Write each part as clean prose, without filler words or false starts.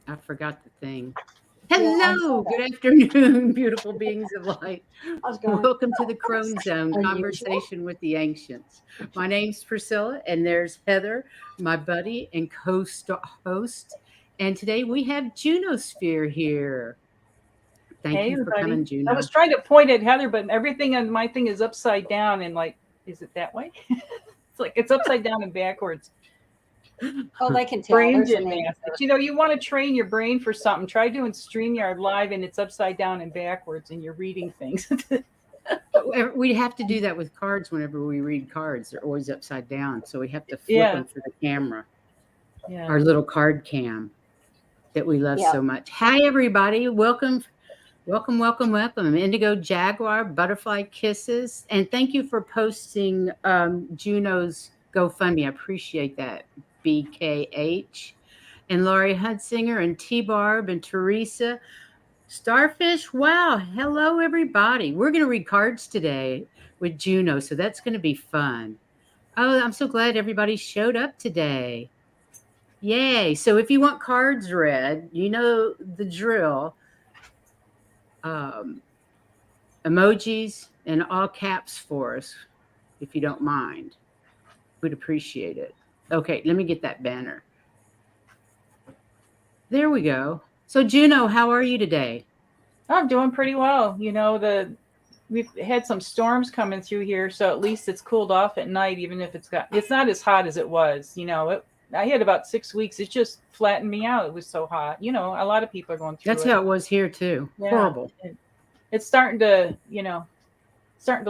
I forgot the thing. Yeah, I saw Hello, good that. afternoon, beautiful beings of light. I was going, Welcome to the oh, Crone that's Zone unusual. Conversation with the Ancients. My name's Priscilla, and there's Heather, my buddy and co-host. And today we have Junosphere here. Thank Hey, you for everybody. coming, I was Juno. trying to point at Heather, but everything on my thing is upside down and like, is it that way? It's like it's upside down and backwards. Oh, they can tell. Brain There's an gymnastics. answer. You want to train your brain for something. Try doing StreamYard live and it's upside down and backwards and you're reading things. We have to do that with cards whenever we read cards. They're always upside down, so we have to flip Yeah. them for the camera, Yeah. our little card cam that we love Yeah. so much. Hi, everybody. Welcome. Welcome, welcome, welcome. Indigo Jaguar, Butterfly Kisses. And thank you for posting Juno's GoFundMe. I appreciate that. BKH. And Laurie Hudsinger and T Barb and Teresa. Starfish. Wow. Hello, everybody. We're going to read cards today with Juno. So that's going to be fun. Oh, I'm so glad everybody showed up today. Yay. So if you want cards read, you know the drill. Um, Emojis in all caps for us, if you don't mind. We'd appreciate it. Okay, let me get that banner. There we go. So, Juno, how are you today? I'm doing pretty well. We've had some storms coming through here, so at least it's cooled off at night, even if it's not as hot as it was. I had about 6 weeks. It just flattened me out. It was so hot. A lot of people are going through That's it. how it was here too. Yeah, Horrible. it's starting to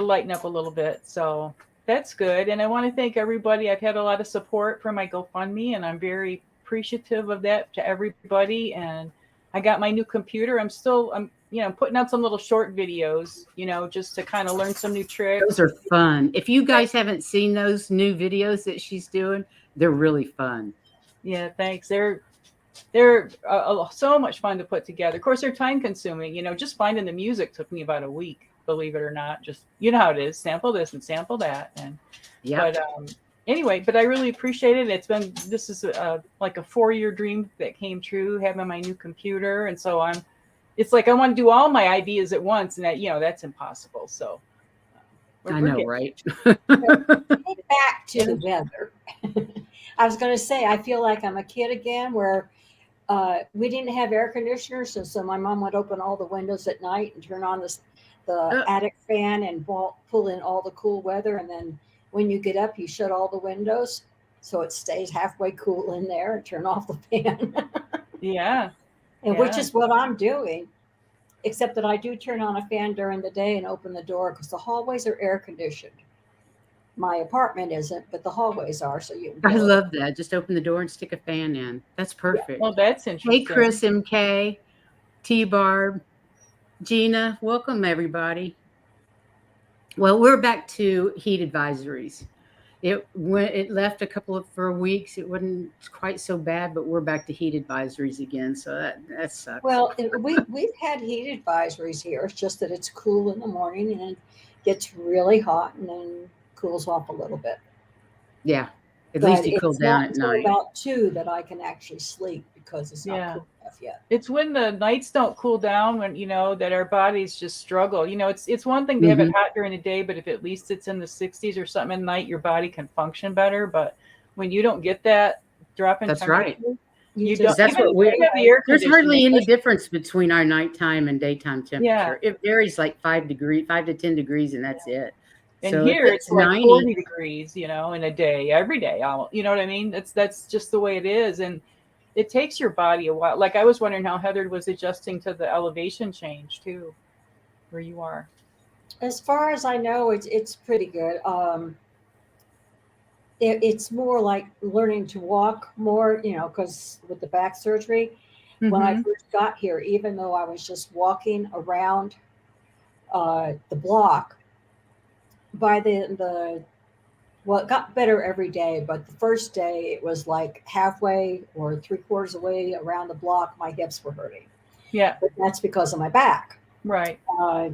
lighten up a little bit. So that's good. And I want to thank everybody. I've had a lot of support for my GoFundMe, and I'm very appreciative of that to everybody. And I got my new computer. I'm putting out some little short videos, just to kind of learn some new Those tricks. are fun. If you guys haven't seen those new videos that she's doing, they're really fun. Yeah, thanks. They're so much fun to put together. Of course, they're time consuming. Just finding the music took me about a week, believe it or not. Just how it is. Sample this and sample that, and Yep. but anyway, but I really appreciate it. This is like a 4-year dream that came true, having my new computer, and so it's like I want to do all my ideas at once, and that's impossible. So I we're know, getting right? Get back to the it. weather. I was going to say, I feel like I'm a kid again where we didn't have air conditioners. So my mom would open all the windows at night and turn on the Uh, attic fan and pull in all the cool weather. And then when you get up, you shut all the windows so it stays halfway cool in there and turn off the fan. Yeah, And which yeah. is what I'm doing, except that I do turn on a fan during the day and open the door because the hallways are air conditioned. My apartment isn't, but the hallways are, so you can I feel it. love that. Just open the door and stick a fan in. That's Yeah. Well, perfect. that's Hey, interesting. Chris MK, T Barb, Gina, welcome everybody. Well, we're back to heat advisories. It left a couple of for weeks. It wasn't quite so bad, but we're back to heat advisories again. So that sucks. Well, we've had heat advisories here. It's just that it's cool in the morning and it gets really hot and then cools off a little bit. Yeah, at least But you cool it's down not at until night. about 2 that I can actually sleep because it's not Yeah. cool enough yet. It's when the nights don't cool down when that our bodies just struggle. It's one thing to have it Hmm. hot during the day, but if at least it's in the 60s or something at night, your body can function better. But when you don't get that drop in That's right. temperature, You you Because don't just that's even what if we. you have the air There's conditioning. hardly any difference between our nighttime and daytime Yeah, temperature. It varies like 5 degrees, 5 to 10 degrees, and that's it. and So if here it's it's like 90, 40 degrees, in a day, every day. You know what I mean? That's just the way it is, and it takes your body a while. Like I was wondering how Heather was adjusting to the elevation change too, where you are. as far as I know, it's pretty good. It's more like learning to walk more, because with the back surgery, when I Mm-hmm. first got here, even though I was just walking around the block, by the well, it got better every day, but the first day it was like halfway or three-quarters away around the block, my hips were hurting. Yeah. But that's because of my back. Right. Uh,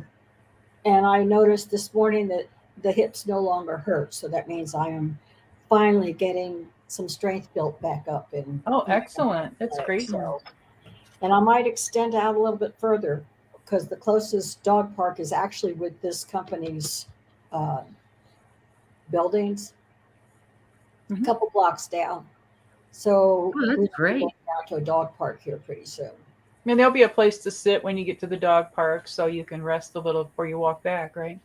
and I noticed this morning that the hips no longer hurt, so that means I am finally getting some strength built back up in Oh, my excellent. That's legs. great news. So And I might extend out a little bit further because the closest dog park is actually with this company's uh, buildings, a couple blocks down. So Oh, we that's might be great. going down to a dog park here pretty soon. I mean, there'll be a place to sit when you get to the dog park, so you can rest a little before you walk back, right?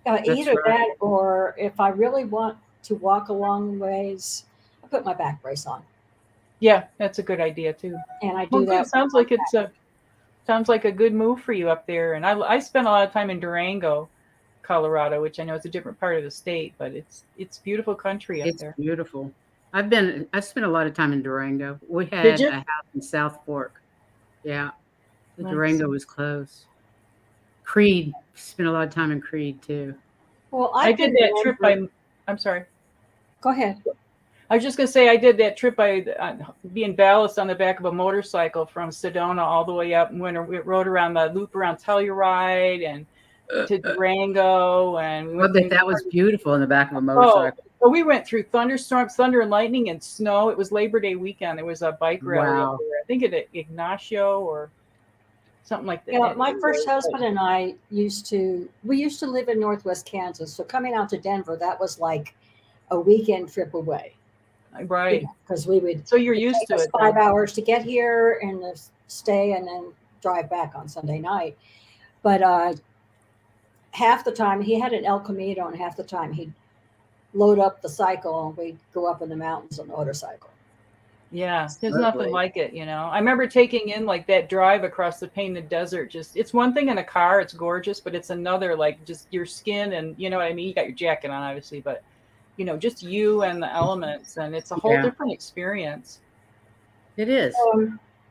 That's Either right. that, or if I really want to walk a long ways, I put my back brace on, Yeah, that's a good idea too. and I Well, do good. that. Sounds like a good move for you up there. And I spent a lot of time in Durango, Colorado, which I know is a different part of the state, but it's beautiful country up It's there. beautiful. I spent a lot of time in Durango. We Did had you? a house in South Fork. Yeah, the Nice. Durango was close. Creed, spent a lot of time in Creed too. Well, I I've did been that to trip Denver. by. I'm sorry. Go ahead. I was just gonna say I did that trip by being balanced on the back of a motorcycle from Sedona all the way up, and we rode around the loop around Telluride and to Durango, and we I went bet through. that was beautiful in the back of a Oh, motorcycle. well, we went through thunderstorms, thunder and lightning, and snow. It was Labor Day weekend. There was a bike rally up Wow. there. I think at Ignacio or something like that. Yeah, my first husband and I we used to live in Northwest Kansas. So coming out to Denver, that was like a weekend trip away. Right. Because we would So you're it'd used take to us it then. 5 hours to get here and stay and then drive back on Sunday night. But half the time he had an El Camino, and half the time he'd load up the cycle and we'd go up in the mountains on the motorcycle. Yeah, there's nothing Lovely. like it, you know. I remember taking in like that drive across the painted desert. Just it's one thing in a car, it's gorgeous, but it's another like just your skin and you know what I mean. You got your jacket on, obviously, but you know, just you and the elements, and it's a whole Yeah, different experience. it is.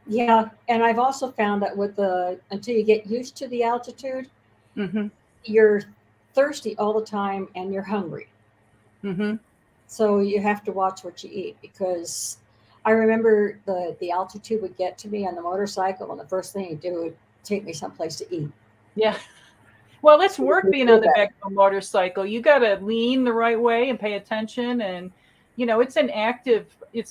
Yeah, and I've also found that until you get used to the altitude, Mm-hmm. you're thirsty all the time and you're hungry. Mm-hmm. So you have to watch what you eat because I remember the altitude would get to me on the motorcycle, and the first thing you do would take me someplace to eat. Yeah. Well, it's work You being feel on the back of a motorcycle. You got to lean the right way and pay attention. And, you know, it's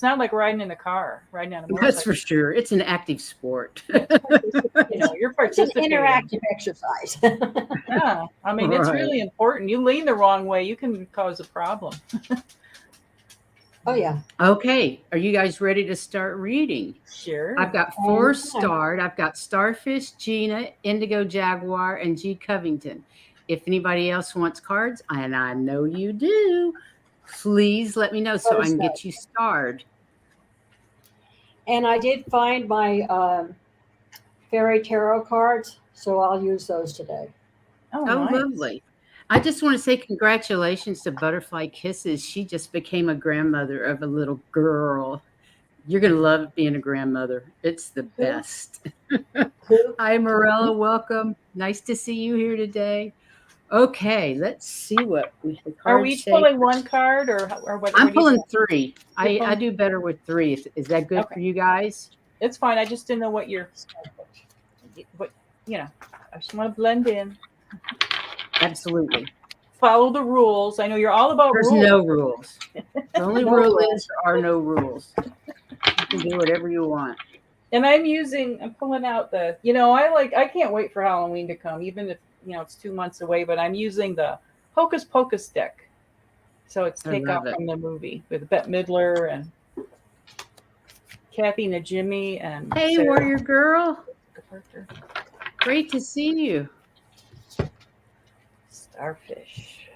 not like riding in a car, riding on a That's motorcycle. for sure. It's an active sport. You know, you're It's an participating. interactive exercise. Yeah. I mean, it's Right. really important. You lean the wrong way, you can cause a problem. Oh yeah. Okay, are you guys ready to start reading? Sure. I've got four starred. I've got Starfish, Gina, Indigo Jaguar, and G Covington. If anybody else wants cards, and I know you do, please let me know so I can get you starred. And I did find my fairy tarot cards, so I'll use those today. Oh, Oh, nice. lovely. I just want to say congratulations to Butterfly Kisses. She just became a grandmother of a little girl. You're going to love being a grandmother. It's the best. Hi, Morella. Welcome. Nice to see you here today. Okay, let's see what the cards Are we say. pulling one card or what? I'm pulling three. I pulling- do better with three. Is that good for you guys? It's fine. I just didn't know what you know, I just want to blend in. Absolutely. Follow the rules. I know you're all about There's rules. no rules. The only No rule rules. is there are no rules. You can do whatever you want. And I'm pulling out I can't wait for Halloween to come, even if, you know, it's 2 months away, but I'm using the Hocus Pocus deck. So it's takeoff from the movie with Bette Midler and Kathy Najimy and Hey, Sarah Warrior Girl. Parker. Great to see you. Starfish.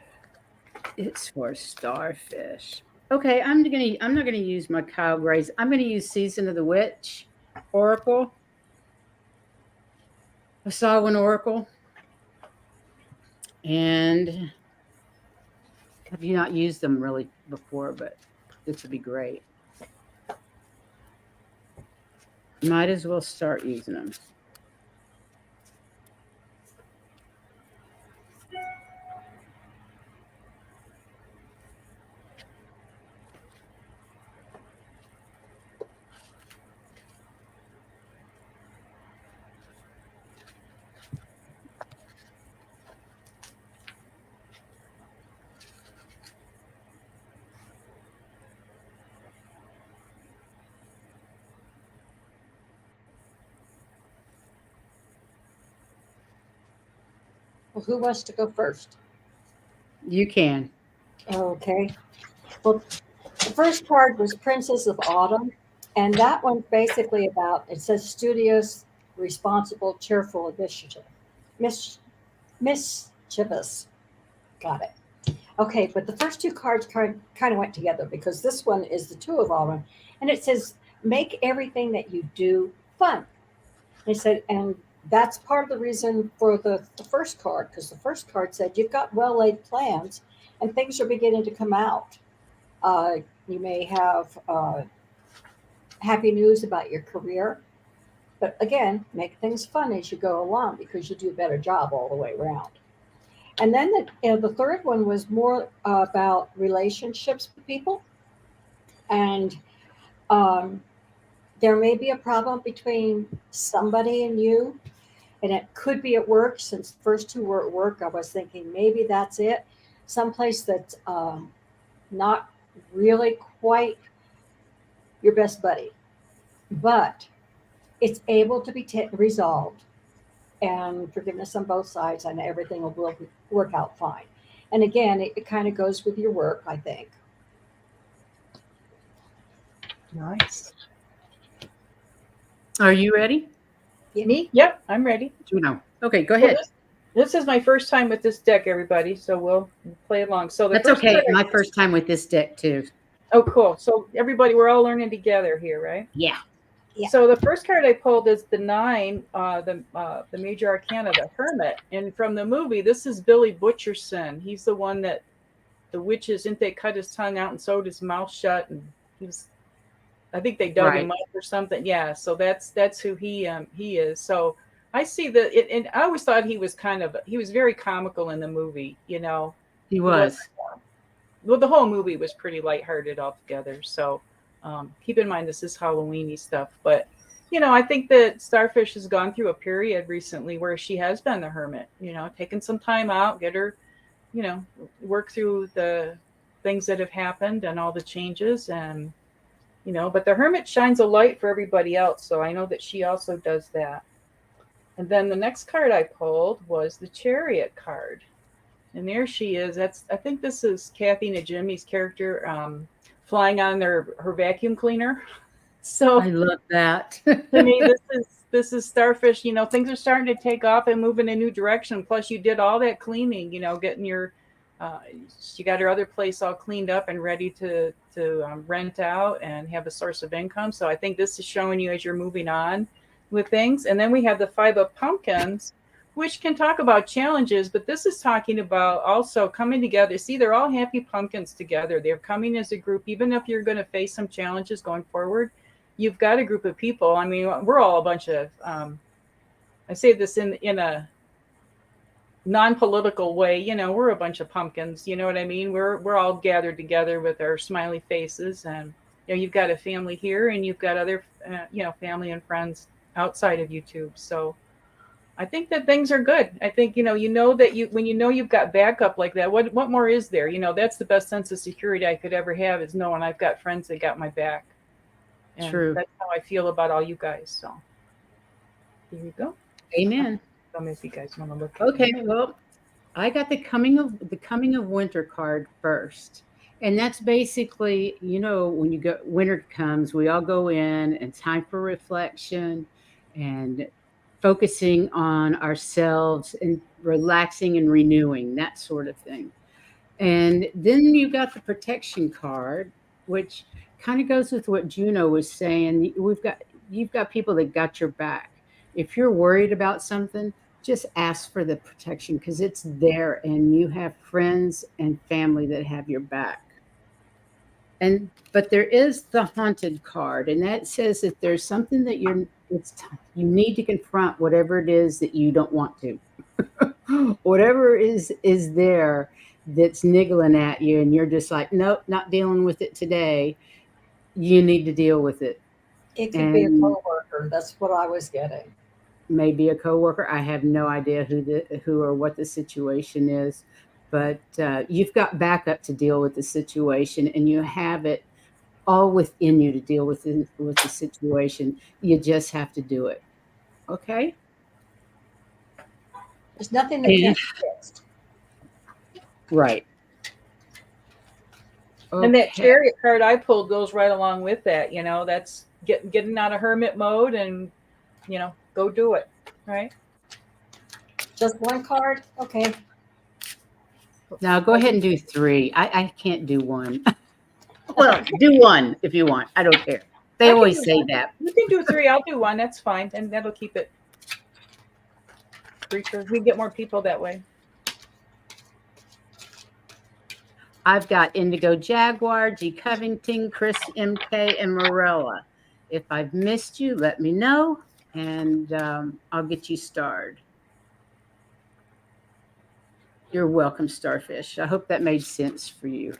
It's for Starfish. Okay, I'm not gonna use my Kyle Grays. I'm gonna use Season of the Witch Oracle. I saw one Oracle. And have you not used them really before, but this would be great. Might as well start using them. Well, who wants to go first? You can. Okay. Well, the first card was Princess of Autumn, and that one's basically about, it says studious, responsible, cheerful, initiative. Mis- mischievous. Got it. Okay, but the first two cards kind of went together because this one is the Two of Autumn, and it says, make everything that you do fun. They said, and that's part of the reason for the first card, because the first card said you've got well laid plans and things are beginning to come out. You may have happy news about your career, but again, make things fun as you go along because you do a better job all the way around. And then the third one was more about relationships with people. And um, there may be a problem between somebody and you, and it could be at work. Since the first two were at work, I was thinking maybe that's it. Someplace that's not really quite your best buddy, but it's able to be resolved and forgiveness on both sides, and everything will work out fine. And again, it kind of goes with your work, I think. Nice. Are you ready? Me? Yep, I'm ready. Juno. Okay, go Well, ahead. this is my first time with this deck, everybody, so we'll play along. So the That's first okay. card My first time with this deck too. Oh, cool. So everybody, we're all learning together here, right? Yeah. Yeah. So the first card I pulled is the 9, the major arcana, the Hermit. And from the movie, this is Billy Butcherson. He's the one that the witches, didn't they cut his tongue out and sewed his mouth shut? And he was, I think they dug him up or something. Yeah. So that's who he is. So I see that, and I always thought he was very comical in the movie. You know, He was. Well, the whole movie was pretty lighthearted altogether. So keep in mind this is Halloweeny stuff, but I think that Starfish has gone through a period recently where she has been the hermit. Taking some time out, get her, work through the things that have happened and all the changes, and but the hermit shines a light for everybody else. So I know that she also does that. And then the next card I pulled was the Chariot card. And there she is. I think this is Kathy Najimy's character flying on her vacuum cleaner. So I love that. to me, this is Starfish. Things are starting to take off and move in a new direction. Plus, you did all that cleaning. Getting your she got her other place all cleaned up and ready to rent out and have a source of income. So I think this is showing you as you're moving on with things. And then we have the 5 of Pumpkins, which can talk about challenges, but this is talking about also coming together. See, they're all happy pumpkins together. They're coming as a group, even if you're going to face some challenges going forward. You've got a group of people. I mean, we're all a bunch of, I say this in a non-political way, we're a bunch of pumpkins. You know what I mean? We're all gathered together with our smiley faces, and you've got a family here, and you've got other, family and friends outside of YouTube. So I think that things are good. I think, that when you've got backup like that, what more is there? That's the best sense of security I could ever have, is knowing I've got friends that got my back. And True. That's how I feel about all you guys. So here you go. Amen. Tell me if you guys want to look at Okay, well, I got the coming of winter card first. And that's basically, when winter comes, we all go in and time for reflection and focusing on ourselves and relaxing and renewing, that sort of thing. And then you got the protection card, which kind of goes with what Juno was saying. You've got people that got your back. If you're worried about something, just ask for the protection because it's there, and you have friends and family that have your back. But there is the haunted card, and that says that there's something that you need to confront, whatever it is that you don't want to. Whatever is there that's niggling at you, and you're just like, nope, not dealing with it today. You need to deal with it. It could be a coworker. That's what I was getting. Maybe a coworker. I have no idea who or what the situation is, but you've got backup to deal with the situation, and you have it all within you to deal with the situation. You just have to do it. Okay. There's nothing that can't be fixed. Right. And that Okay. chariot card I pulled goes right along with that. That's getting out of hermit mode and, go do it. Right. Just one card? Okay. Now go ahead and do 3. I can't do 1. Well, do 1 if you want. I don't care. They I can always do say 1. that. You can do 3. I'll do 1. That's fine. And that'll keep it briefer. We get more people that way. I've got Indigo Jaguar, G. Covington, Chris MK, and Morella. If I've missed you, let me know, and I'll get you starred. You're welcome, Starfish. I hope that made sense for you.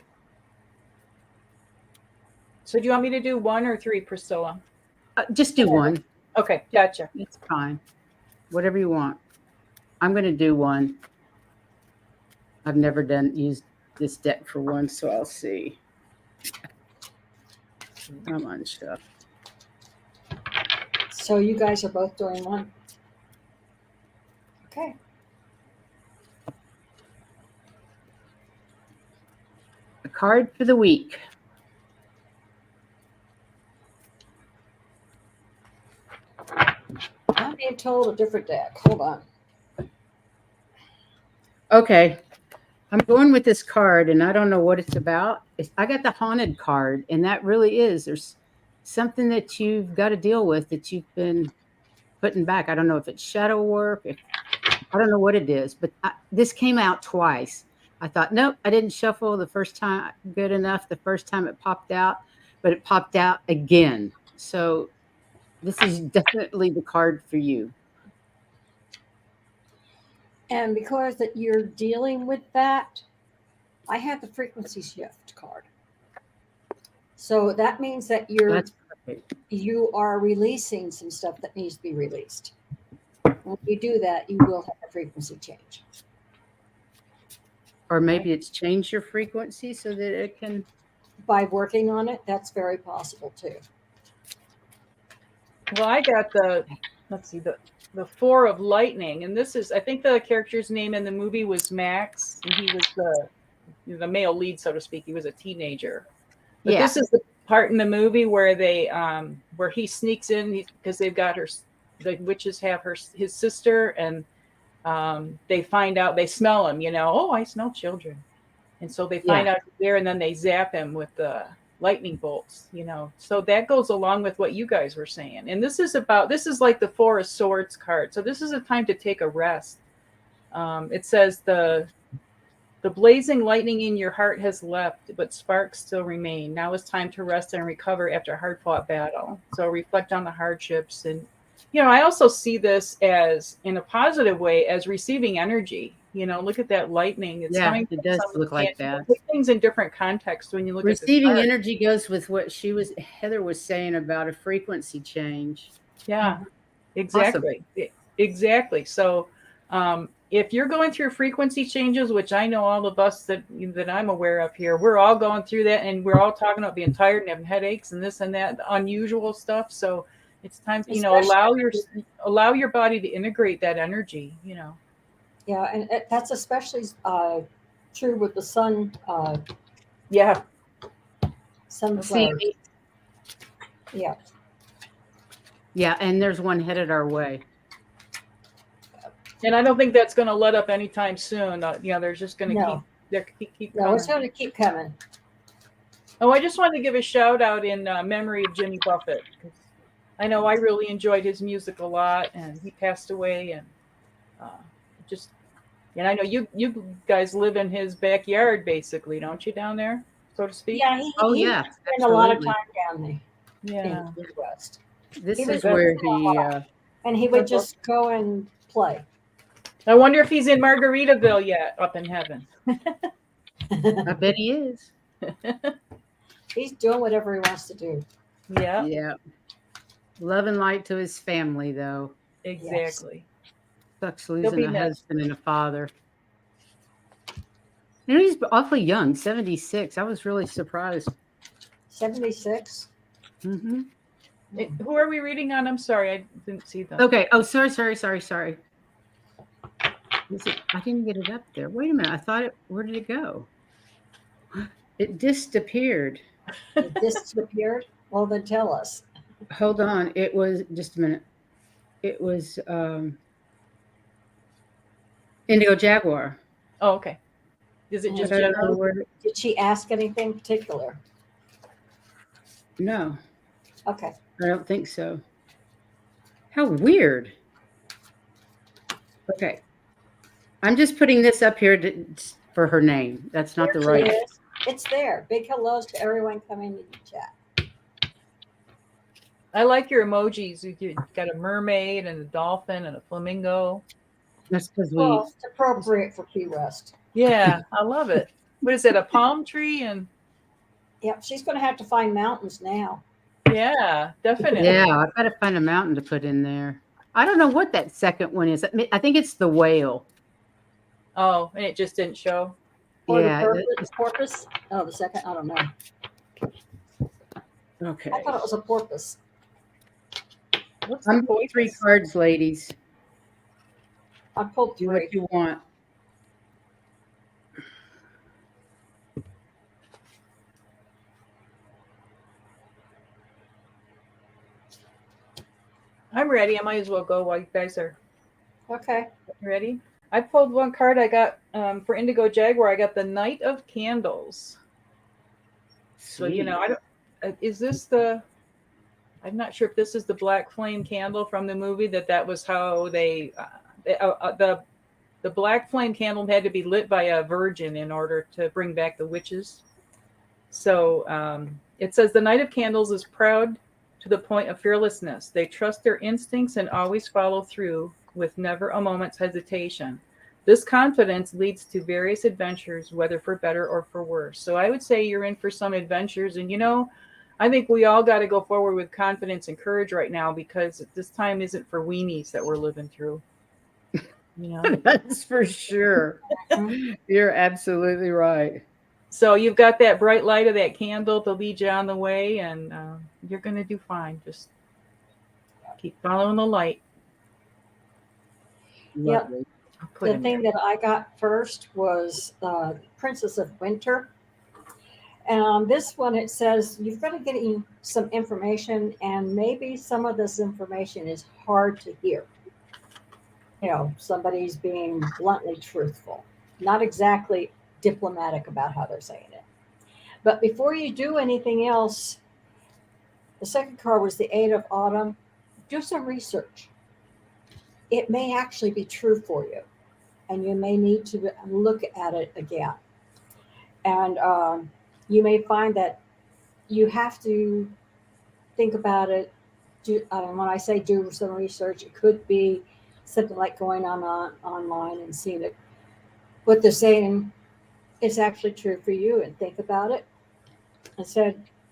So do you want me to do 1 or 3, Priscilla? Just do 1. Okay, gotcha. It's fine. Whatever you want. I'm going to do 1. I've never used this deck for 1, so I'll see. Come on, stuff. So you guys are both doing 1. Okay. A card for the week. I'm being told a different deck. Hold on. Okay. I'm going with this card, and I don't know what it's about. I got the haunted card, and that really is. There's something that you've got to deal with that you've been putting back. I don't know if it's shadow work. I don't know what it is, but this came out twice. I thought, nope, I didn't shuffle the first time good enough. The first time it popped out, but it popped out again. So this is definitely the card for you. And because that you're dealing with that, I have the frequency shift card. So that means that That's perfect. you are releasing some stuff that needs to be released. When you do that, you will have a frequency change. Or maybe it's changed your frequency so that it can. By working on it, that's very possible too. Well, I got the 4 of lightning, and this is, I think the character's name in the movie was Max, and he was the male lead, so to speak. He was a teenager. But Yeah. this is the part in the movie where they where he sneaks in because they've got the witches have his sister, and they find out, they smell him, oh, I smell children. And so they find out he's there, and then they zap him with the lightning bolts, So that goes along with what you guys were saying. And this is like the 4 of Swords card. So this is a time to take a rest. It says the blazing lightning in your heart has left, but sparks still remain. Now it's time to rest and recover after a hard-fought battle. So reflect on the hardships. And, I also see this as, in a positive way, as receiving energy. Look at that lightning. It's coming. It does look like that. Put things in different contexts when you look Receiving at the energy goes with what Heather was saying about a frequency change. Yeah, exactly. Awesome. Exactly. So if you're going through frequency changes, which I know all of us that I'm aware of here, we're all going through that, and we're all talking about being tired and having headaches and this and that, unusual stuff. So it's time to, allow your body to integrate that energy, Yeah, and that's especially true with the sun. Sunflower. Yeah. Yeah, and there's one headed our way. And I don't think that's going to let up anytime soon. They're just going to keep coming. No, it's going to keep coming. Oh, I just wanted to give a shout out in memory of Jimmy Buffett. I know I really enjoyed his music a lot, and he passed away, and and I know you guys live in his backyard, basically, don't you, down there, so to speak? Yeah. He spent a lot of time down there. Yeah. In the Midwest. This is where he and he would just go and play. I wonder if he's in Margaritaville yet, up in heaven. I bet he is. He's doing whatever he wants to do. Yeah. Yeah. Love and light to his family, though. Exactly. Sucks losing a husband and a father. He's awfully young, 76. I was really surprised. 76? Mm-hmm. Who are we reading on? I'm sorry, I didn't see them. Okay. Oh, sorry. I didn't get it up there. Wait a minute. I thought it. Where did it go? It disappeared. It disappeared. Well, then tell us. Hold on. It was just a minute. It was Indigo Jaguar. Oh, okay. Is it just But I don't know general? where. Did she ask anything particular? No, Okay. I don't think so. How weird. Okay. I'm just putting this up here for her name. That's not the There she right. is. It's there. Big hellos to everyone coming to the chat. I like your emojis. You got a mermaid and a dolphin and a flamingo. That's because Well, it's appropriate for Key West. Yeah, I love it. What is it? A palm tree? And Yep, she's going to have to find mountains now. yeah, definitely. Yeah, I've got to find a mountain to put in there. I don't know what that second one is. I think it's the whale. Oh, and it just didn't show. Or Yeah. the porpoise. Oh, the second. I don't know. Okay. I thought it was a porpoise. What's I'm the pulling 3 porpoise? cards, ladies. I pulled Do 3. what you want. I'm ready. I might as well go while you guys are Okay. ready. I pulled one card. I got for Indigo Jaguar. I got the Knight of Candles. So you know, I don't. Is this the? I'm not sure if this is the black flame candle from the movie. That was how the black flame candle had to be lit by a virgin in order to bring back the witches. So it says the Knight of Candles is proud to the point of fearlessness. They trust their instincts and always follow through with never a moment's hesitation. This confidence leads to various adventures, whether for better or for worse. So I would say you're in for some adventures. And, you know, I think we all got to go forward with confidence and courage right now, because this time isn't for weenies that we're living through. You know? That's for sure. You're absolutely right. So you've got that bright light of that candle to lead you on the way, and you're going to do fine. Just keep following the light. Yep. Lovely. The thing that I got first was Princess of Winter. And on this one, it says you've got to get some information, and maybe some of this information is hard to hear. You know, somebody's being bluntly truthful, not exactly diplomatic about how they're saying it. But before you do anything else, the second card was the 8 of Autumn. Do some research. It may actually be true for you, and you may need to look at it again. And you may find that you have to think about it. When I say do some research, it could be something like going online and seeing it, what they're saying is actually true for you, and think about it.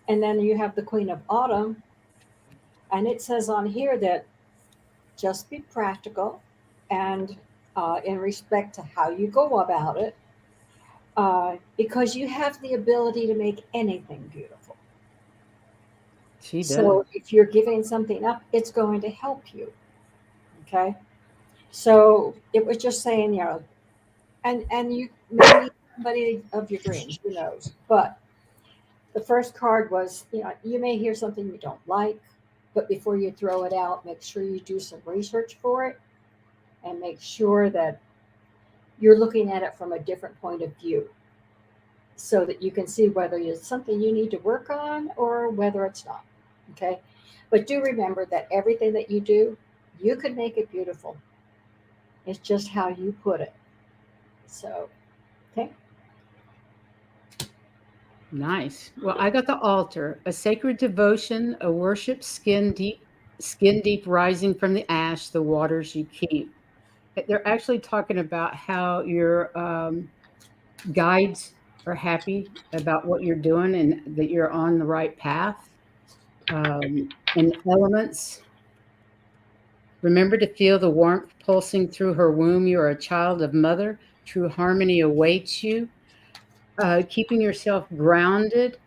And then you have the Queen of Autumn, and it says on here that just be practical and in respect to how you go about it, because you have the ability to make anything beautiful. She does. So if you're giving something up, it's going to help you. Okay. So it was just saying, you know, and you may meet somebody of your dreams, who knows? But the first card was, you know, you may hear something you don't like, but before you throw it out, make sure you do some research for it, and make sure that you're looking at it from a different point of view, so that you can see whether it's something you need to work on or whether it's not. Okay. But do remember that everything that you do, you can make it beautiful. It's just how you put it. So, okay. Nice. Well, I got the altar, a sacred devotion, a worship skin deep rising from the ash, the waters you keep. They're actually talking about how your guides are happy about what you're doing and that you're on the right path. And elements. Remember to feel the warmth pulsing through her womb. You are a child of mother. True harmony awaits you. Keeping yourself grounded.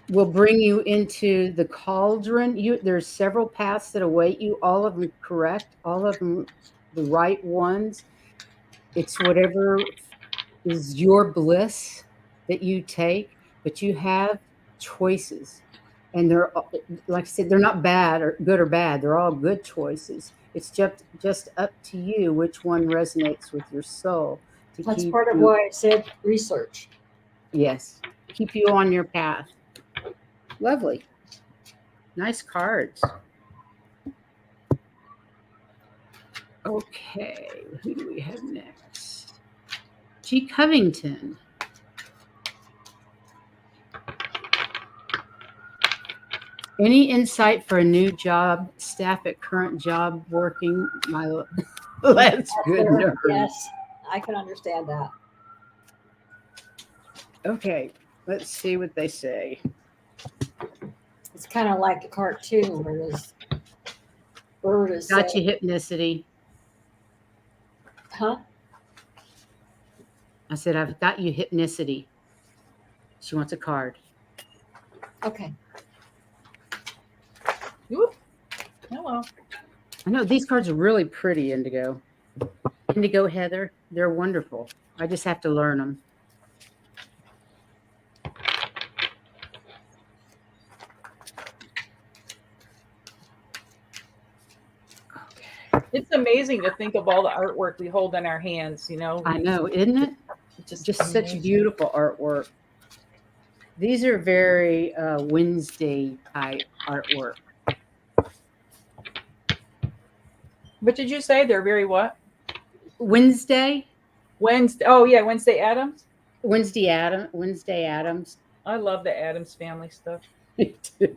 will bring you into the cauldron. There's several paths that await you, all of them correct, all of them the right ones. It's whatever is your bliss that you take, but you have choices. And they're, like I said, they're not bad or good or bad. They're all good choices. It's just up to you which one resonates with your soul to That's keep part of you, why I said research. yes, keep you on your path. Lovely. Nice cards. Okay, who do we have next? G. Covington. Any insight for a new job, staff at current job working? That's good. Nerd. Yes, I can understand that. Okay, let's see what they say. It's kind of like a cartoon where this bird is Got saying, you, hypnicity. huh? I said, I've got you, hypnicity. She wants a card. Okay. Whoop. Hello. I know these cards are really pretty, Indigo. Indigo, Heather, they're wonderful. I just have to learn them. It's amazing to think of all the artwork we hold in our hands, you know. I know, isn't it? Just such amazing. beautiful artwork. These are very Wednesday type artwork. What did you say? They're very what? Wednesday? Wednesday. Oh yeah, Wednesday Addams. Wednesday Addams. I love the Addams family stuff. Me too.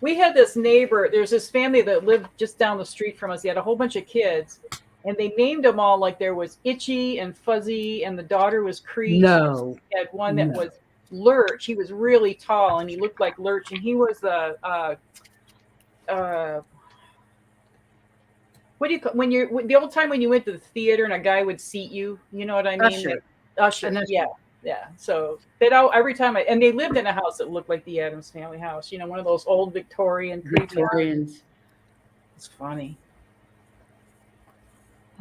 We had this neighbor. There's this family that lived just down the street from us. He had a whole bunch of kids, and they named them all like there was Itchy and Fuzzy, and the daughter was Creech. No. He had one that was Lurch. He was really tall, and he looked like Lurch, and he was the what do you call, the old time when you went to the theater and a guy would seat you? You know what I mean? Usher. Yeah. Yeah. So every time and they lived in a house that looked like the Addams family house, you know, one of those old Victorians. It's funny.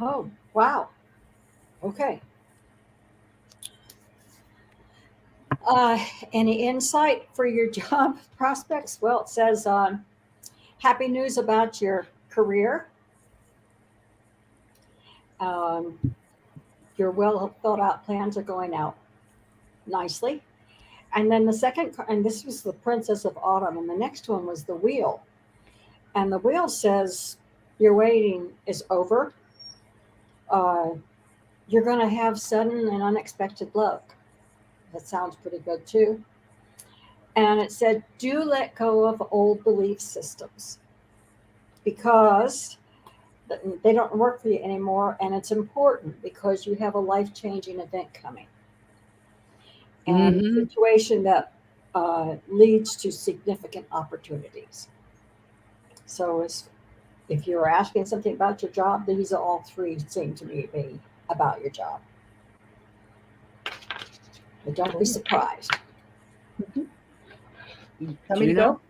Oh, wow. Okay. Any insight for your job prospects? Well, it says happy news about your career. Your well thought out plans are going out nicely. And then the second, and this was the Princess of Autumn, and the next one was the Wheel. And the Wheel says your waiting is over. You're going to have sudden and unexpected luck. That sounds pretty good too. And it said, do let go of old belief systems because they don't work for you anymore. And it's important because you have a life-changing event coming. And a situation that leads to significant opportunities. So if you're asking something about your job, these are all three seem to me to be about your job. But don't be surprised. Want me to go?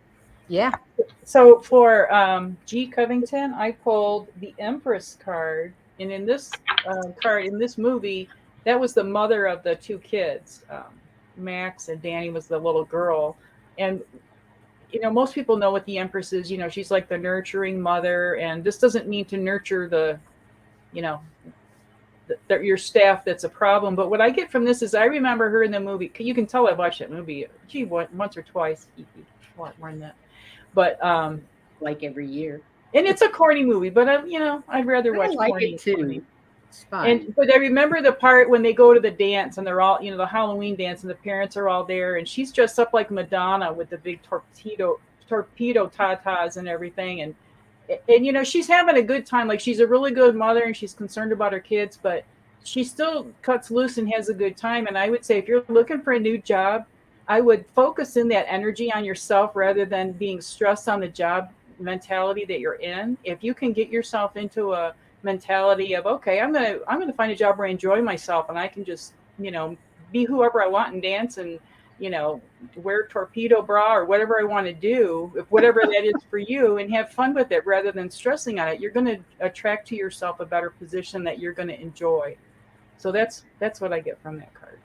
Yeah. So for G. Covington, I pulled the Empress card. And in this card, in this movie, that was the mother of the two kids. Max and Danny was the little girl. And, you know, most people know what the Empress is. You know, she's like the nurturing mother. And this doesn't mean to nurture the, you know, your staff that's a problem. But what I get from this is I remember her in the movie. You can tell I watched that movie, once or twice. More than that. But like every year. And it's a corny movie, but I'd rather watch corny. It too. Corny. It's fine. But I remember the part when they go to the dance and they're all, the Halloween dance, and the parents are all there, and she's dressed up like Madonna with the big torpedo tatas and everything, and she's having a good time. Like, she's a really good mother and she's concerned about her kids, but she still cuts loose and has a good time. And I would say if you're looking for a new job, I would focus in that energy on yourself rather than being stressed on the job mentality that you're in. If you can get yourself into a mentality of, okay, I'm gonna find a job where I enjoy myself and I can just be whoever I want and dance and wear torpedo bra or whatever I want to do, if whatever that is for you, and have fun with it rather than stressing on it, you're going to attract to yourself a better position that you're going to enjoy. So that's what I get from that card.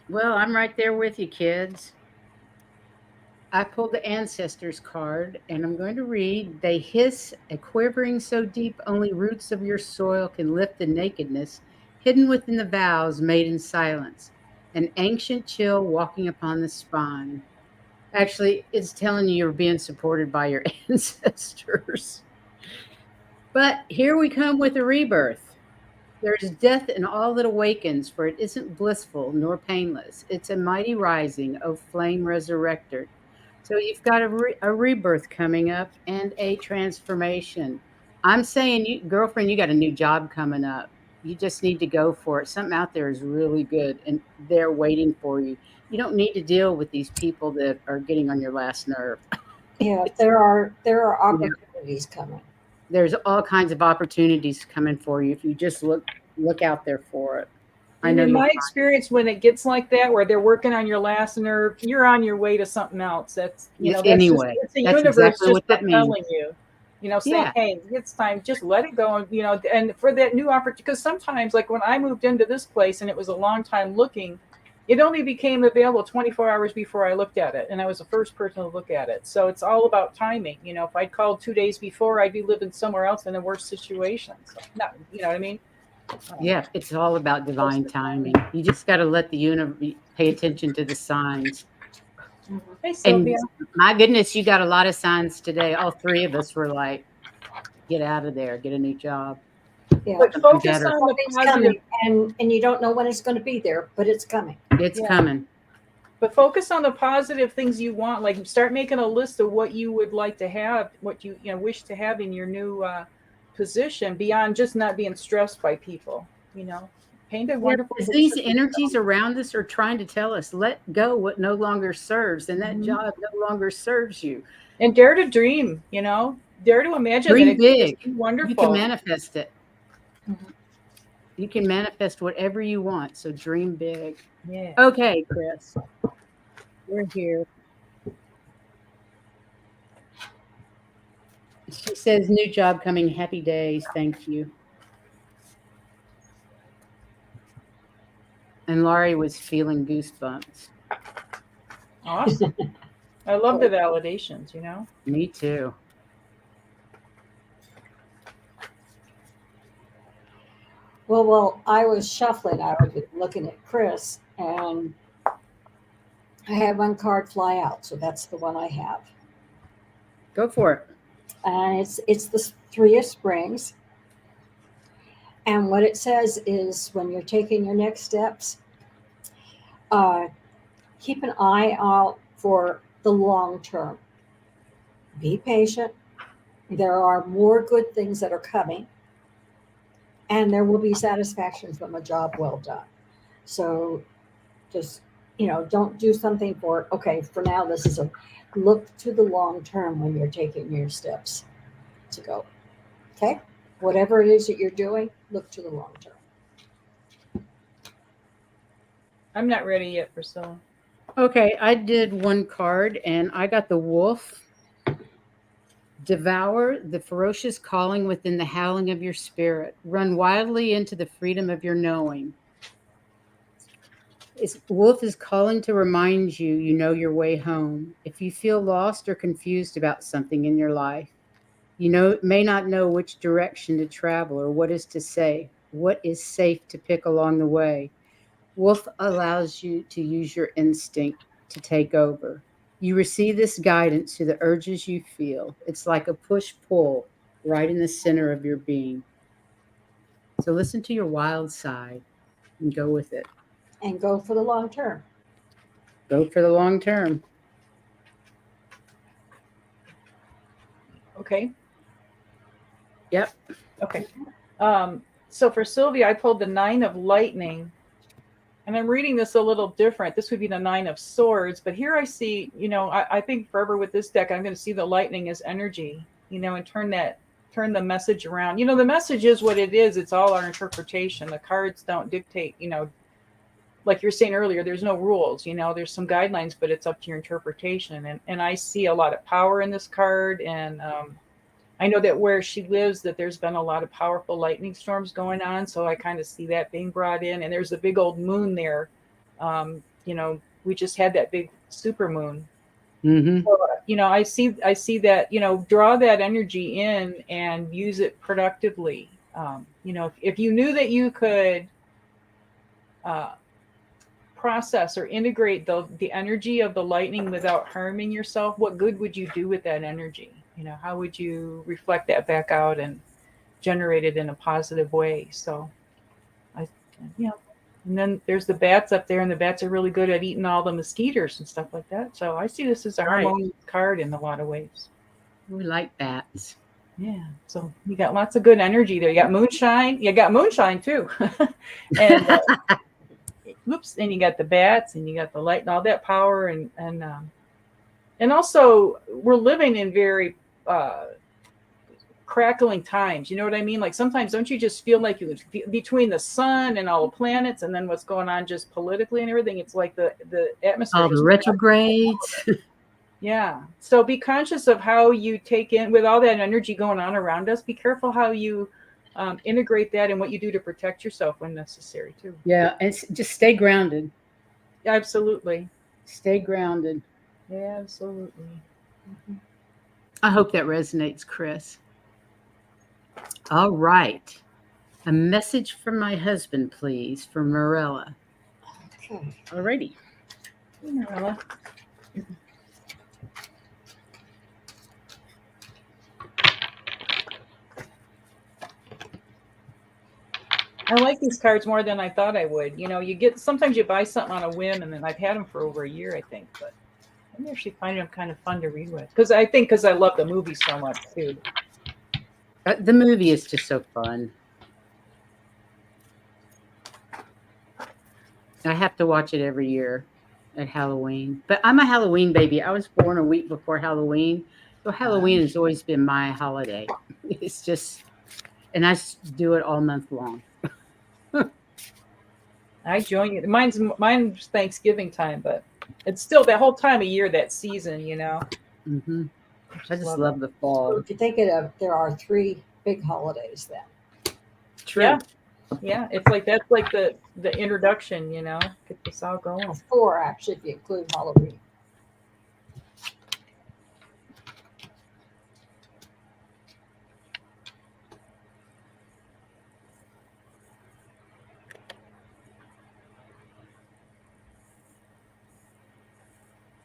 Well, I'm right there with you, kids. I pulled the Ancestors card, and I'm going to read. They hiss, a quivering so deep only roots of your soil can lift the nakedness hidden within the vows made in silence, an ancient chill walking upon the spine. Actually, it's telling you you're being supported by your ancestors. But here we come with a rebirth. There is death in all that awakens, for it isn't blissful nor painless. It's a mighty rising, O flame resurrected. So you've got a rebirth coming up and a transformation. I'm saying, you, girlfriend, you got a new job coming up. You just need to go for it. Something out there is really good, and they're waiting for you. You don't need to deal with these people that are getting on your last nerve. Yeah, there are opportunities coming. There's all kinds of opportunities coming for you if you just look out there for it. I know in you'll my find experience, when it gets like that, where they're working on your last nerve, you're on your way to something else. That's that's anyway. just, it's the That's universe exactly just what that telling means. you, saying, Yeah. hey, it's time, just let it go. And for that new opportunity, because sometimes, like when I moved into this place and it was a long time looking, it only became available 24 hours before I looked at it, and I was the first person to look at it. So it's all about timing. If I'd called 2 days before, I'd be living somewhere else in a worse situation. So, not, you know what I mean? Yeah, it's all about divine timing. You just got to let the universe pay attention to the signs. Hey, And Sylvia. my goodness, you got a lot of signs today. All three of us were like, get out of there, get a new job. Yeah, But focus better. on the it's positive. coming, and you don't know when it's going to be there, but it's coming. It's Yeah. coming. But focus on the positive things you want. Like start making a list of what you would like to have, what you wish to have in your new position, beyond just not being stressed by people. Paint a wonderful Because picture. these energies around us are trying to tell us, let go what no longer serves, and that job no longer serves you. And dare to dream. Dare to imagine Dream that it big. could be wonderful. You can manifest it. Mhm. You can manifest whatever you want. So dream big. Yeah. Okay, Chris. We're here. She says, new job coming. Happy days. Thank you. And Laurie was feeling goosebumps. Awesome. I love the validations. Me too. Well, I was shuffling. I was looking at Chris, and I had one card fly out, so that's the one I have. Go for it. And it's the Three of Springs. And what it says is, when you're taking your next steps, keep an eye out for the long term. Be patient. There are more good things that are coming, and there will be satisfaction from a job well done. So just, don't do something for now. This is look to the long term when you're taking your steps to go. Okay? Whatever it is that you're doing, look to the long term. I'm not ready yet, Priscilla. Okay, I did one card and I got the wolf. Devour the ferocious calling within the howling of your spirit. Run wildly into the freedom of your knowing. Wolf is calling to remind you know your way home. If you feel lost or confused about something in your life, may not know which direction to travel or what is to say, what is safe to pick along the way. Wolf allows you to use your instinct to take over. You receive this guidance through the urges you feel. It's like a push-pull right in the center of your being. So listen to your wild side and go with it. And go for the long term. Go for the long term. Okay. Yep. Okay. So for Sylvia, I pulled the Nine of Lightning. And I'm reading this a little different. This would be the Nine of Swords. But here I see, I think forever with this deck, I'm going to see the lightning as energy, and turn the message around. The message is what it is. It's all our interpretation. The cards don't dictate, like you're saying earlier, there's no rules, there's some guidelines, but it's up to your interpretation. And I see a lot of power in this card. And I know that where she lives, that there's been a lot of powerful lightning storms going on. So I kind of see that being brought in. And there's a big old moon there. We just had that big super moon. Mm-hmm. So, I see that, draw that energy in and use it productively. If you knew that you could process or integrate the energy of the lightning without harming yourself, what good would you do with that energy? How would you reflect that back out and generate it in a positive way? So and then there's the bats up there, and the bats are really good at eating all the mosquitoes and stuff like that. So I see this as a harmonious card in a lot of ways. We like bats. Yeah. So you got lots of good energy there. You got moonshine. You got moonshine too. And and you got the bats, and you got the light and all that power, and also we're living in very crackling times. You know what I mean? Like sometimes don't you just feel like you between the sun and all the planets, and then what's going on just politically and everything? It's like the atmosphere. All the retrogrades. Yeah. So be conscious of how you take in with all that energy going on around us. Be careful how you integrate that and what you do to protect yourself when necessary too. Yeah, and just stay grounded. Absolutely. Stay grounded. Yeah, absolutely. Mm-hmm. I hope that resonates, Chris. All right. A message from my husband, please, from Marilla. Okay. Alrighty. Hey, Marilla. I like these cards more than I thought I would. Sometimes you buy something on a whim, and then I've had them for over a year, I think. But I'm actually finding them kind of fun to read with. Because I love the movie so much, too. The movie is just so fun. I have to watch it every year at Halloween. But I'm a Halloween baby. I was born a week before Halloween. So Halloween has always been my holiday. It's just, and I do it all month long. I join you. Mine's Thanksgiving time, but it's still that whole time of year, that season, Mm-hmm. I just love the fall. So if you think of, there are 3 big holidays then. True. Yeah. It's like that's like the introduction, get this all going. 4 actually, if you include Halloween.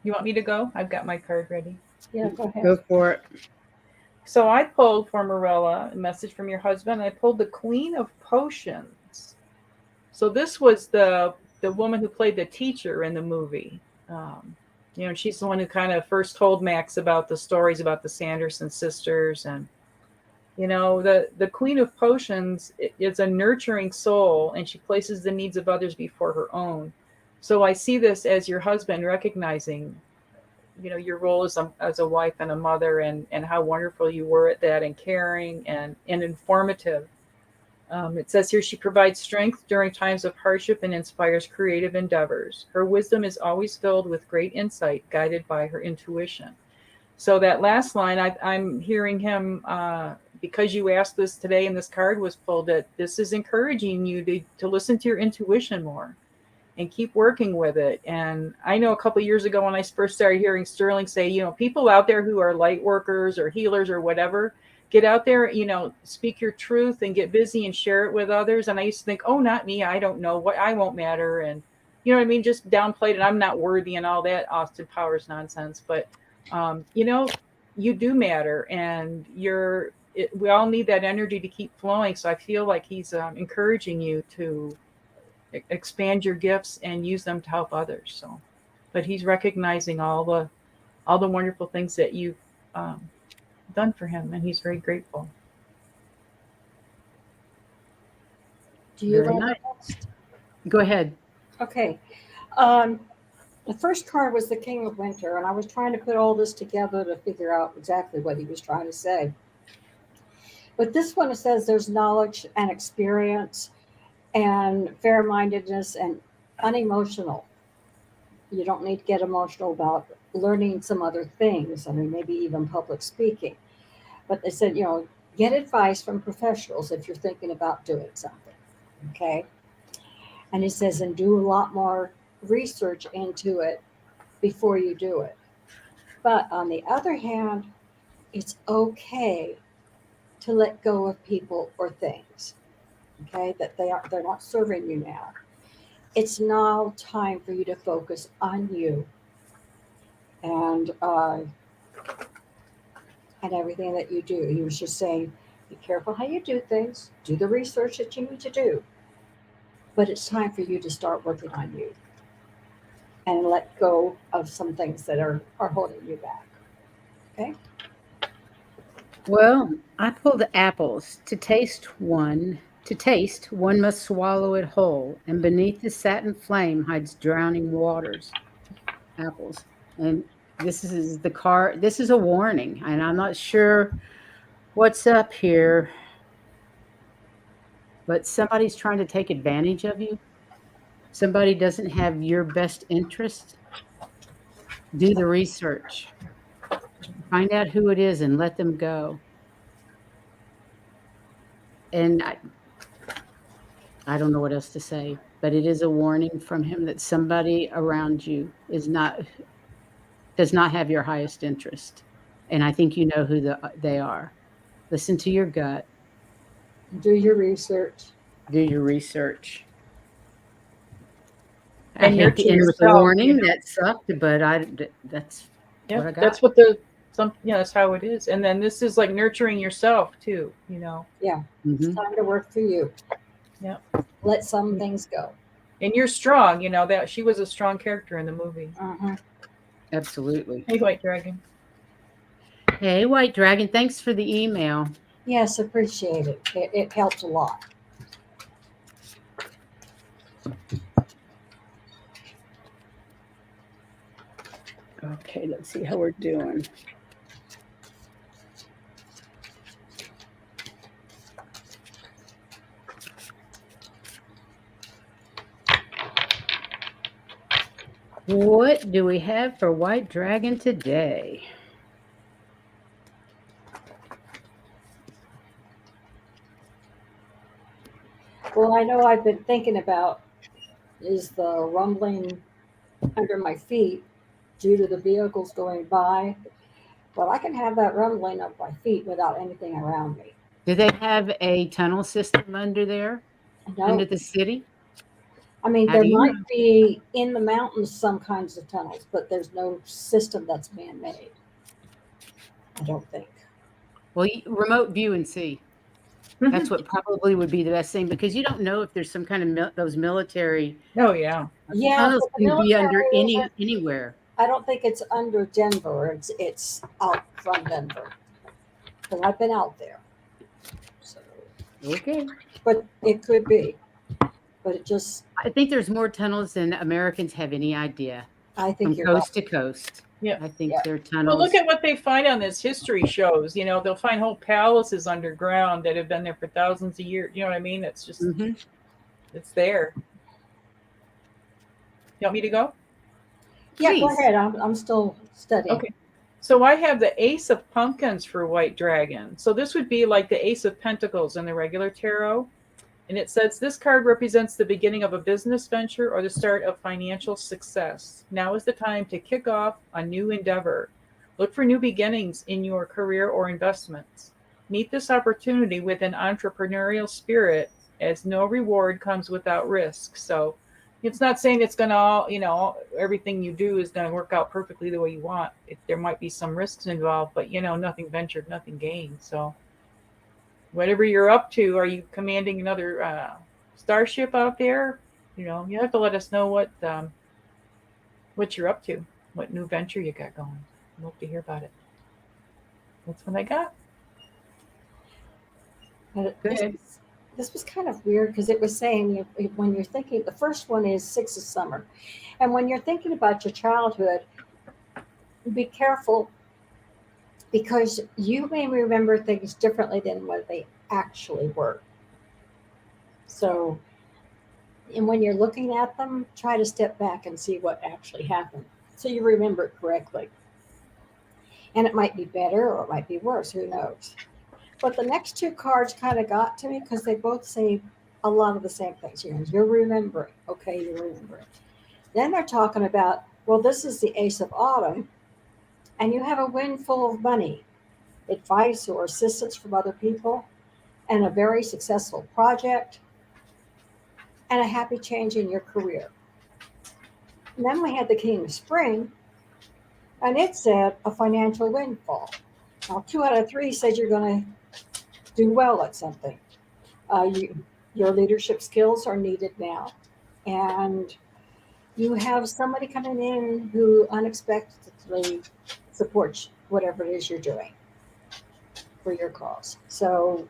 You want me to go? I've got my card ready. Yeah, go ahead. Go for it. So I pulled for Marilla a message from your husband. I pulled the Queen of Potions. So this was the woman who played the teacher in the movie. She's the one who kind of first told Max about the stories about the Sanderson sisters. And, the Queen of Potions is a nurturing soul, and she places the needs of others before her own. So I see this as your husband recognizing, your role as a wife and a mother, and how wonderful you were at that, and caring and informative. It says here, she provides strength during times of hardship and inspires creative endeavors. Her wisdom is always filled with great insight, guided by her intuition. So that last line, I'm hearing him, because you asked this today and this card was pulled, that this is encouraging you to listen to your intuition more and keep working with it. And I know a couple of years ago when I first started hearing Sterling say, people out there who are light workers or healers or whatever, get out there, speak your truth and get busy and share it with others. And I used to think, oh, not me. I don't know what, I won't matter. And you know what I mean? Just downplayed it. I'm not worthy and all that Austin Powers nonsense. But, you do matter, and we all need that energy to keep flowing. So I feel like he's encouraging you to expand your gifts and use them to help others. So, but he's recognizing all the wonderful things that you've done for him, and he's very grateful. Do you Very want nice. next? Go ahead. Okay. The first card was the King of Winter, and I was trying to put all this together to figure out exactly what he was trying to say. But this one, it says there's knowledge and experience and fair-mindedness and unemotional. You don't need to get emotional about learning some other things. I mean, maybe even public speaking. But they said, get advice from professionals if you're thinking about doing something. Okay. And he says, and do a lot more research into it before you do it. But on the other hand, it's okay to let go of people or things. Okay, that they're not serving you now. It's now time for you to focus on you and everything that you do. He was just saying, be careful how you do things, do the research that you need to do, but it's time for you to start working on you and let go of some things that are holding you back. Okay. Well, I pulled apples. To taste, one must swallow it whole, and beneath the satin flame hides drowning waters. Apples. And this is a warning, and I'm not sure what's up here, but somebody's trying to take advantage of you. Somebody doesn't have your best interest. Do the research. Find out who it is and let them go. And I don't know what else to say, but it is a warning from him that somebody around you does not have your highest interest. And I think you know who they are. Listen to your gut. Do your research. Do your research. I And hate to nurture end with a yourself, warning. That sucked, but that's Yeah, what I got. that's what that's how it is. And then this is like nurturing yourself too, Yeah. It's Mhm. time to work for you. Yeah. Let some things go. And you're strong, that she was a strong character in the movie. Uh-huh. Absolutely. Hey, White Dragon. Hey, White Dragon, thanks for the email. Yes, appreciate it. It helps a lot. Okay, let's see how we're doing. What do we have for White Dragon today? Well, I know I've been thinking about is the rumbling under my feet due to the vehicles going by. But I can have that rumbling of my feet without anything around me. Do they have a tunnel system under there, under No, the city? I mean, How there do you might know? be in the mountains some kinds of tunnels, but there's no system that's man made. I don't think. Well, remote view and see. That's what probably would be the best thing because you don't know if there's some kind of those military Oh yeah. Yeah, tunnels but the can be under military isn't. anywhere. I don't think it's under Denver. It's out from Denver. Because I've been out there. So, Okay. but it could be. But it just, I think there's more tunnels than Americans have any idea I think from you're right. coast to coast. Yeah. I think Yeah. there are Well, tunnels. look at what they find on this history shows. They'll find whole palaces underground that have been there for thousands of years. You know what I mean? It's just Mhm. it's there. You want me to go? Yeah, go Please. ahead. I'm still studying. Okay. So I have the Ace of Pumpkins for White Dragon. So this would be like the Ace of Pentacles in the regular tarot. And it says this card represents the beginning of a business venture or the start of financial success. Now is the time to kick off a new endeavor. Look for new beginnings in your career or investments. Meet this opportunity with an entrepreneurial spirit, as no reward comes without risk. So it's not saying it's going to everything you do is going to work out perfectly the way you want. There might be some risks involved, but nothing ventured, nothing gained. So whatever you're up to, are you commanding another starship out there? You have to let us know what you're up to, what new venture you got going. I'd love to hear about it. That's what I got. But Good. this was kind of weird because it was saying when you're thinking, the first one is Six of Summer. And when you're thinking about your childhood, be careful because you may remember things differently than what they actually were. So And when you're looking at them, try to step back and see what actually happened so you remember it correctly. And it might be better or it might be worse, who knows. But the next two cards kind of got to me because they both say a lot of the same things. You're remembering. Okay, you're remembering. Then they're talking about, well, this is the Ace of Autumn, and you have a windfall of money, advice or assistance from other people, and a very successful project, and a happy change in your career. And then we had the King of Spring, and it said a financial windfall. Now, 2 out of 3 said you're going to do well at something. Your leadership skills are needed now. And you have somebody coming in who unexpectedly supports whatever it is you're doing for your cause. So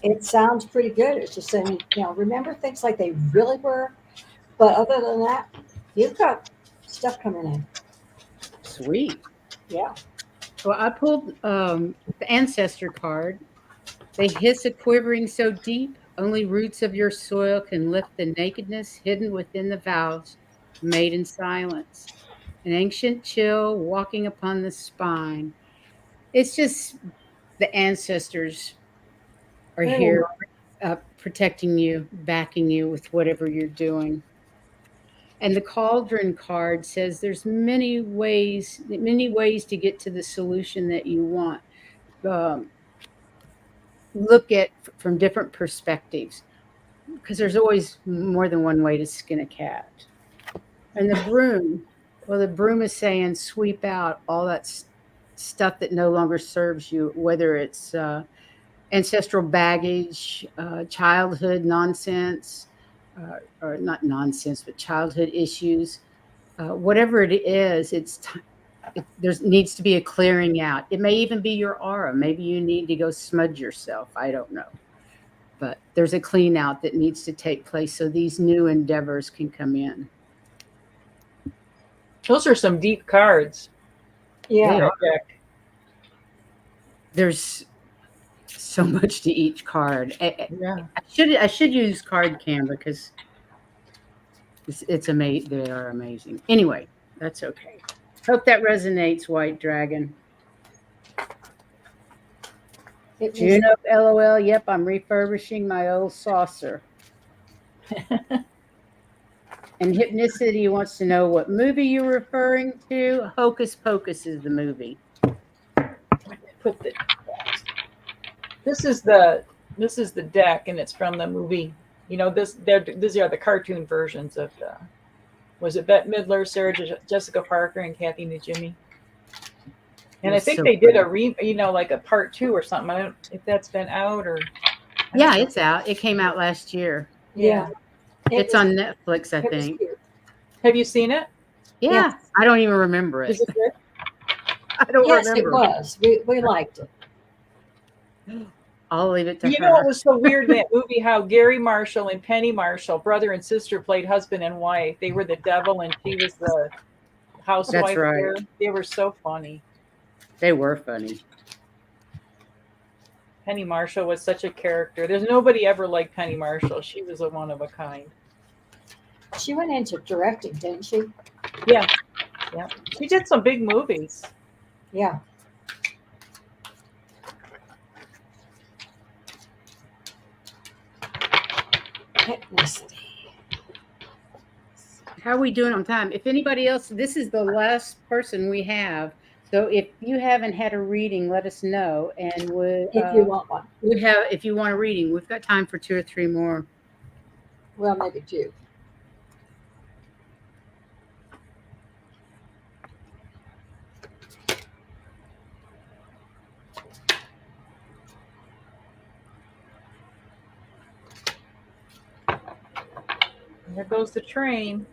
it sounds pretty good. It's just saying, remember things like they really were. But other than that, you've got stuff coming in. Sweet. Yeah. Well, I pulled the ancestor card. They hiss a quivering so deep, only roots of your soil can lift the nakedness hidden within the vows made in silence. An ancient chill walking upon the spine. It's just the ancestors are here protecting you, backing you with whatever you're doing. And the cauldron card says there's many ways to get to the solution that you want. Um, Look at from different perspectives because there's always more than one way to skin a cat. And the broom, well, the broom is saying sweep out all that stuff that no longer serves you, whether it's ancestral baggage, childhood nonsense, or not nonsense, but childhood issues. Whatever it is, there needs to be a clearing out. It may even be your aura. Maybe you need to go smudge yourself. I don't know. But there's a clean out that needs to take place so these new endeavors can come in. Those are some deep cards. Yeah. There's so much to each card. Yeah. I should use card Canva because it's amazing. They are amazing. Anyway, that's okay. Hope that resonates, White Dragon. Juno, LOL. Yep, I'm refurbishing my old saucer. And Hypnicity wants to know what movie you're referring to. Hocus Pocus is the movie. This is the deck, and it's from the movie. These are the cartoon versions of the. Was it Bette Midler, Sarah Jessica Parker, and Kathy Najimy? And I think they did like a part 2 or something. I don't know if that's been out or. Yeah, it's out. It came out last year. Yeah. It's on Netflix, I think. Have you seen it? Yeah. Yes. I don't even remember it. Is it good? I don't Yes, remember. it was. We liked it. I'll leave it to her. You know what was so weird in that movie? How Gary Marshall and Penny Marshall, brother and sister, played husband and wife. They were the devil, and she was the housewife. That's right. There. They were so funny. They were funny. Penny Marshall was such a character. There's nobody ever like Penny Marshall. She was a one of a kind. She went into directing, didn't she? Yeah. She did some big movies. Yeah. How are we doing on time? If anybody else, this is the last person we have. So if you haven't had a reading, let us know. And if you want one. If you want a reading, we've got time for 2 or 3 more. Well, maybe 2. There goes the train.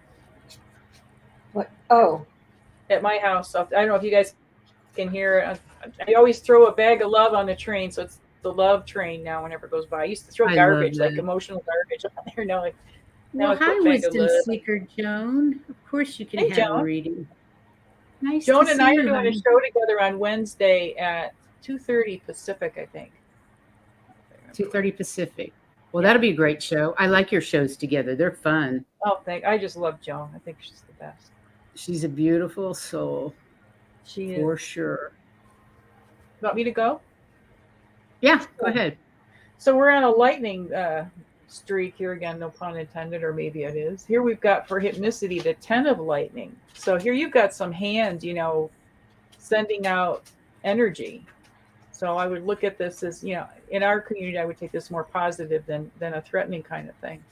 What? Oh. At my house. I don't know if you guys can hear it. I always throw a bag of love on the train, so it's the love train now whenever it goes by. I used to throw garbage, like emotional garbage on there. Now hi, Wisdom Seeker Joan. Of course you can have Joan. a reading. Nice. Joan and I are doing a show together on Wednesday at 2:30 Pacific, I think. 2:30 Pacific. Well, Yeah. that'll be a great show. I like your shows together. They're fun. Oh, I just love Joan. I think she's the best. She's a beautiful soul She is. for sure. Want me to go? Yeah, go ahead. So we're on a lightning streak here again, no pun intended, or maybe it is. Here we've got for hypnicity the 10 of lightning. So here you've got some hand, sending out energy. So I would look at this as, in our community, I would take this more positive than a threatening kind of thing.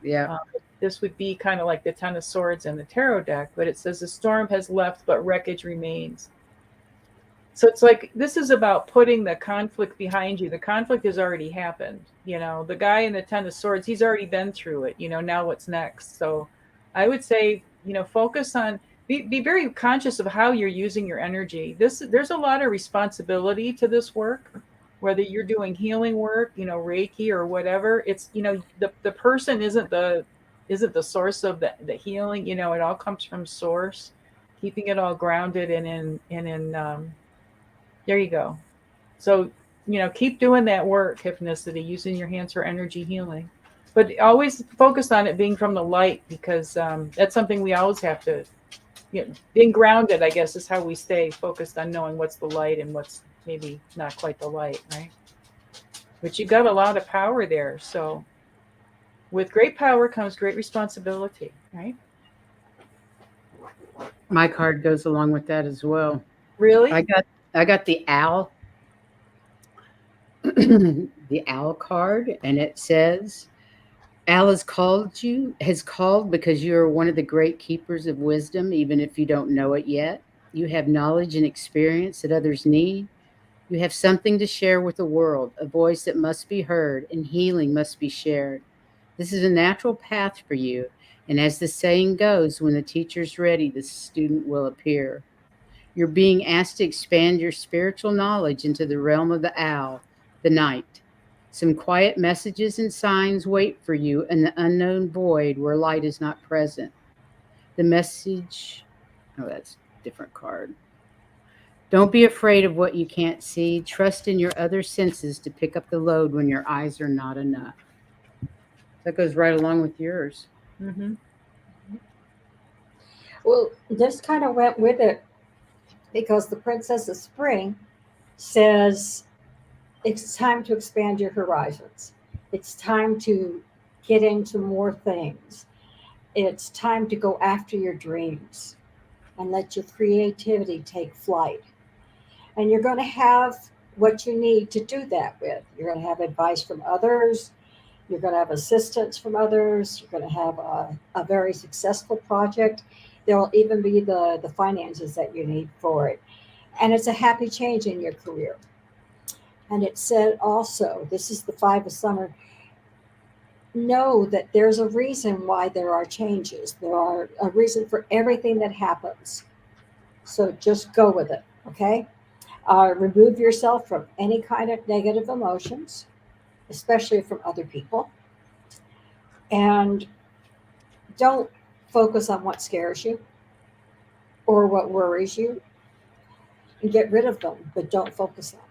Yeah. This would be kind of like the 10 of swords in the tarot deck, but it says the storm has left, but wreckage remains. So it's like, this is about putting the conflict behind you. The conflict has already happened. The guy in the 10 of swords, he's already been through it. Now what's next? So I would say, focus on, be very conscious of how you're using your energy. There's a lot of responsibility to this work, whether you're doing healing work, Reiki or whatever. It's, the person isn't the source of the healing. It all comes from source, keeping it all grounded and in there you go. So, keep doing that work, hypnicity, using your hands for energy healing. But always focus on it being from the light, because that's something we always have to, being grounded, I guess, is how we stay focused on knowing what's the light and what's maybe not quite the light, right? But you got a lot of power there. So with great power comes great responsibility, right? My card goes along with that as well. Really? I got the owl. The owl card, and it says, Al has called because you are one of the great keepers of wisdom, even if you don't know it yet. You have knowledge and experience that others need. You have something to share with the world, a voice that must be heard, and healing must be shared. This is a natural path for you, and as the saying goes, when the teacher's ready, the student will appear. You're being asked to expand your spiritual knowledge into the realm of the owl, the night. Some quiet messages and signs wait for you in the unknown void where light is not present. The message, oh, that's a different card. Don't be afraid of what you can't see. Trust in your other senses to pick up the load when your eyes are not enough. That goes right along with yours. Mm-hmm. Well, this kind of went with it because the Princess of Spring says it's time to expand your horizons. It's time to get into more things. It's time to go after your dreams and let your creativity take flight. And you're going to have what you need to do that with. You're going to have advice from others. You're going to have assistance from others. You're going to have a very successful project. There will even be the finances that you need for it. And it's a happy change in your career. And it said also, this is the 5 of summer, know that there's a reason why there are changes. There are a reason for everything that happens. So just go with it, okay? Remove yourself from any kind of negative emotions, especially from other people. And don't focus on what scares you or what worries you. And get rid of them, but don't focus on them.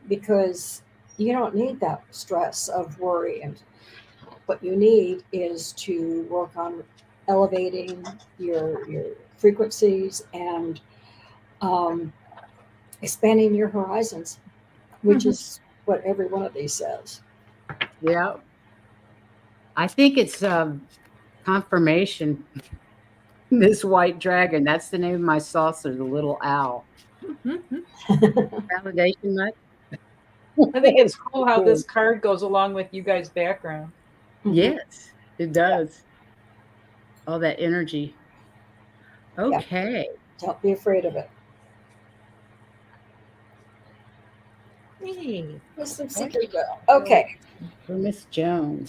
Because you don't need that stress of worry. And what you need is to work on elevating your frequencies and expanding your horizons, which is what every one of these says. Yeah. I think it's confirmation. This white dragon, that's the name of my saucer, the little owl. Validation much? I think it's cool how this card goes along with you guys' background. Yes, it does. All that energy. Okay. Don't be afraid of it. Hey. Miss Secret Girl. Okay. For Miss Joan.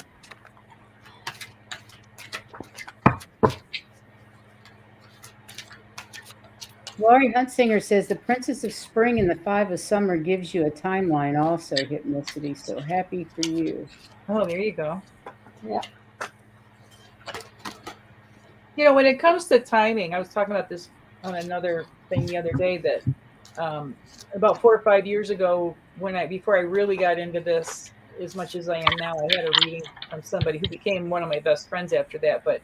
Laurie Huntsinger says the Princess of Spring and the 5 of Summer gives you a timeline also, hypnicity. So happy for you. Oh, there you go. Yeah. When it comes to timing, I was talking about this on another thing the other day that about 4 or 5 years ago, before I really got into this, as much as I am now. I had a reading from somebody who became one of my best friends after that, but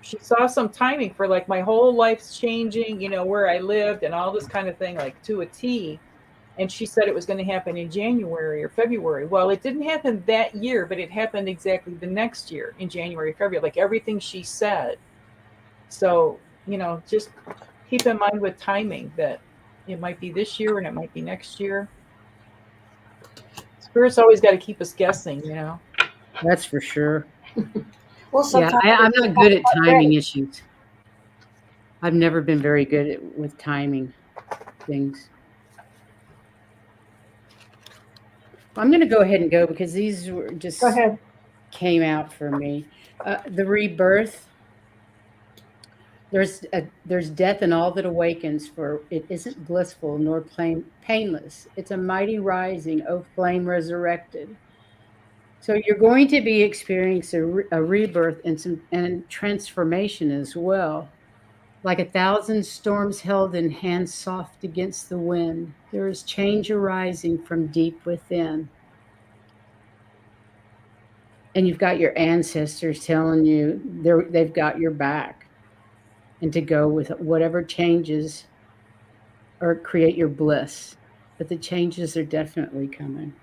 she saw some timing for like my whole life's changing, where I lived and all this kind of thing, like to a T. And she said it was going to happen in January or February. Well, it didn't happen that year, but it happened exactly the next year in January, February, like everything she said. So, just keep in mind with timing that it might be this year and it might be next year. Spirit's always got to keep us guessing, That's for sure. Well, Yeah, sometimes I'm not good at timing ready. issues. I've never been very good with timing things. I'm going to go ahead and go because these were Go just ahead. came out for me. The rebirth. There's death in all that awakens, for it isn't blissful nor painless. It's a mighty rising, O flame resurrected. So you're going to be experiencing a rebirth and transformation as well. Like 1,000 storms held in hands soft against the wind, there is change arising from deep within. And you've got your ancestors telling you they've got your back, and to go with whatever changes or create your bliss. But the changes are definitely coming.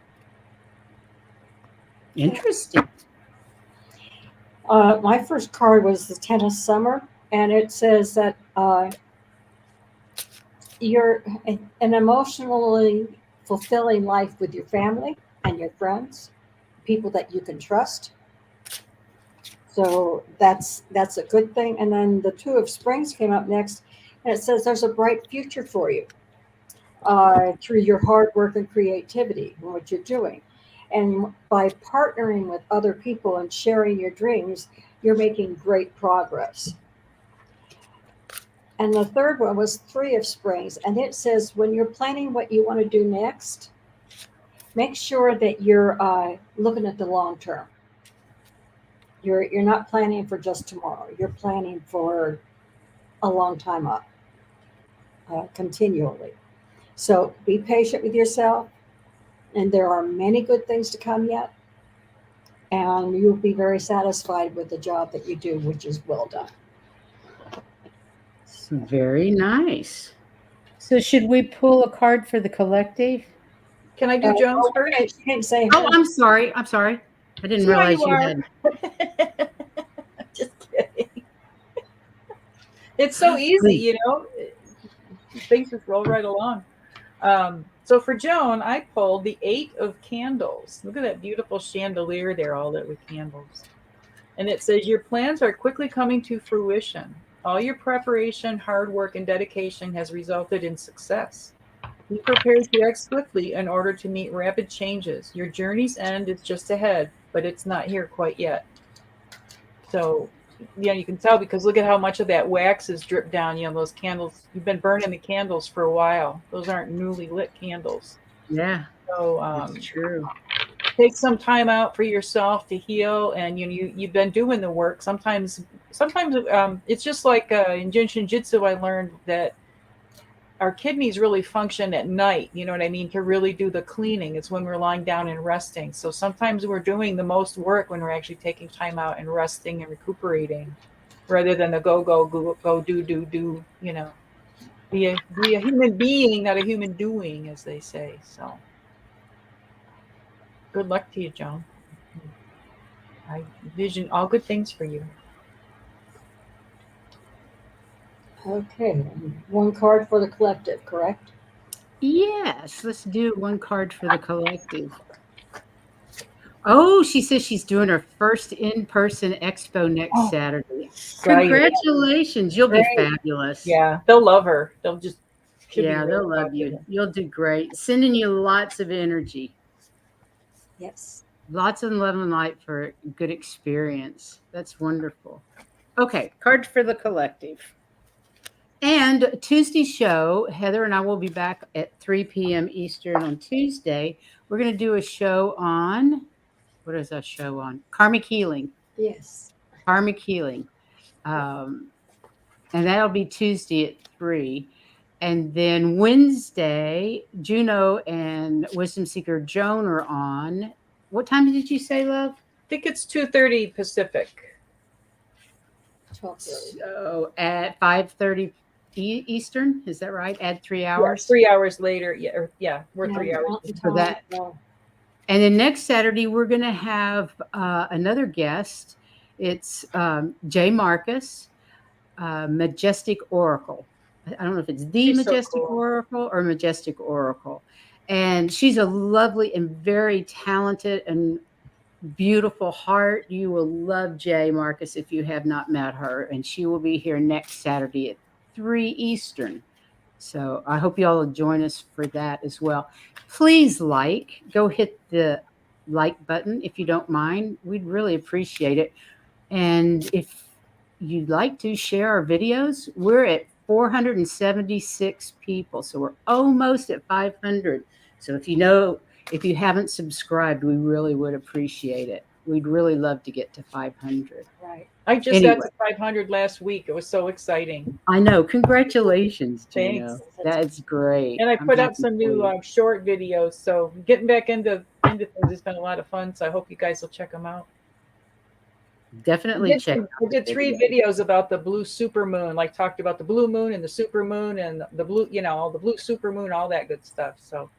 Interesting. My first card was the Ten of Summer, and it says that you're an emotionally fulfilling life with your family and your friends, people that you can trust. So that's a good thing. And then the Two of Springs came up next, and it says there's a bright future for you through your hard work and creativity and what you're doing. And by partnering with other people and sharing your dreams, you're making great progress. And the third one was Three of Springs. And it says when you're planning what you want to do next, make sure that you're looking at the long term. You're not planning for just tomorrow. You're planning for a long time up, continually. So be patient with yourself. And there are many good things to come yet. And you'll be very satisfied with the job that you do, which is well done. Very nice. So should we pull a card for the collective? Can I do Jones first? She didn't say Oh, I'm sorry. I'm sorry. I didn't See how realize you you are. had. Just kidding. It's so easy, Things just roll right along. So for Joan, I pulled the Eight of Candles. Look at that beautiful chandelier there, all lit with candles. And it says, your plans are quickly coming to fruition. All your preparation, hard work, and dedication has resulted in success. Be prepared to act swiftly in order to meet rapid changes. Your journey's end is just ahead, but it's not here quite yet. So, you can tell because look at how much of that wax is dripped down. Those candles, you've been burning the candles for a while. Those aren't newly lit candles. Yeah, So, that's true. take some time out for yourself to heal, and you've been doing the work. Sometimes it's just like in Jitsu, I learned that our kidneys really function at night. You know what I mean? To really do the cleaning, it's when we're lying down and resting. So sometimes we're doing the most work when we're actually taking time out and resting and recuperating, rather than the go do. Be a human being, not a human doing, as they say. So good luck to you, Joan. I vision all good things for you. Okay, one card for the collective, correct? Yes, let's do one card for the collective. Oh, she says she's doing her first in-person expo next Saturday. Congratulations. You'll be fabulous. Yeah, they'll love her. Yeah, they'll love you. You'll do great. Sending you lots of energy. Yes. Lots of love and light for a good experience. That's wonderful. Okay, card for the collective. And Tuesday's show, Heather and I will be back at 3 p.m. Eastern on Tuesday. We're going to do a show on, what is that show on? Karmic healing. Yes. Karmic healing. And that'll be Tuesday at 3. And then Wednesday, Juno and Wisdom Seeker Joan are on. What time did you say, love? I think it's 2:30 Pacific. 12:30. So at 5:30 Eastern, is that right? Add 3 Yeah, hours 3 hours later. Yeah, we're Yeah, 3 hours. Mountain for Time, that. yeah. And then next Saturday, we're going to have another guest. It's Jay Marcus, Majestic Oracle. I don't know if it's the She's so Majestic cool. Oracle or Majestic Oracle. And she's a lovely and very talented and beautiful heart. You will love Jay Marcus if you have not met her. And she will be here next Saturday at 3 Eastern. So I hope you all will join us for that as well. Please go hit the like button if you don't mind. We'd really appreciate it. And if you'd like to share our videos, we're at 476 people. So we're almost at 500. So if you haven't subscribed, we really would appreciate it. We'd really love to get to 500. Right. I just Anyway. got to 500 last week. It was so exciting. I know. Congratulations, Juno. Thanks. That's great. And I I'm put out happy some for new you. short videos. So getting back into things has been a lot of fun. So I hope you guys will check them out. Definitely check. I did 3 videos about the blue supermoon, like talked about the blue moon and the supermoon and the blue, all the blue supermoon, all that good stuff. So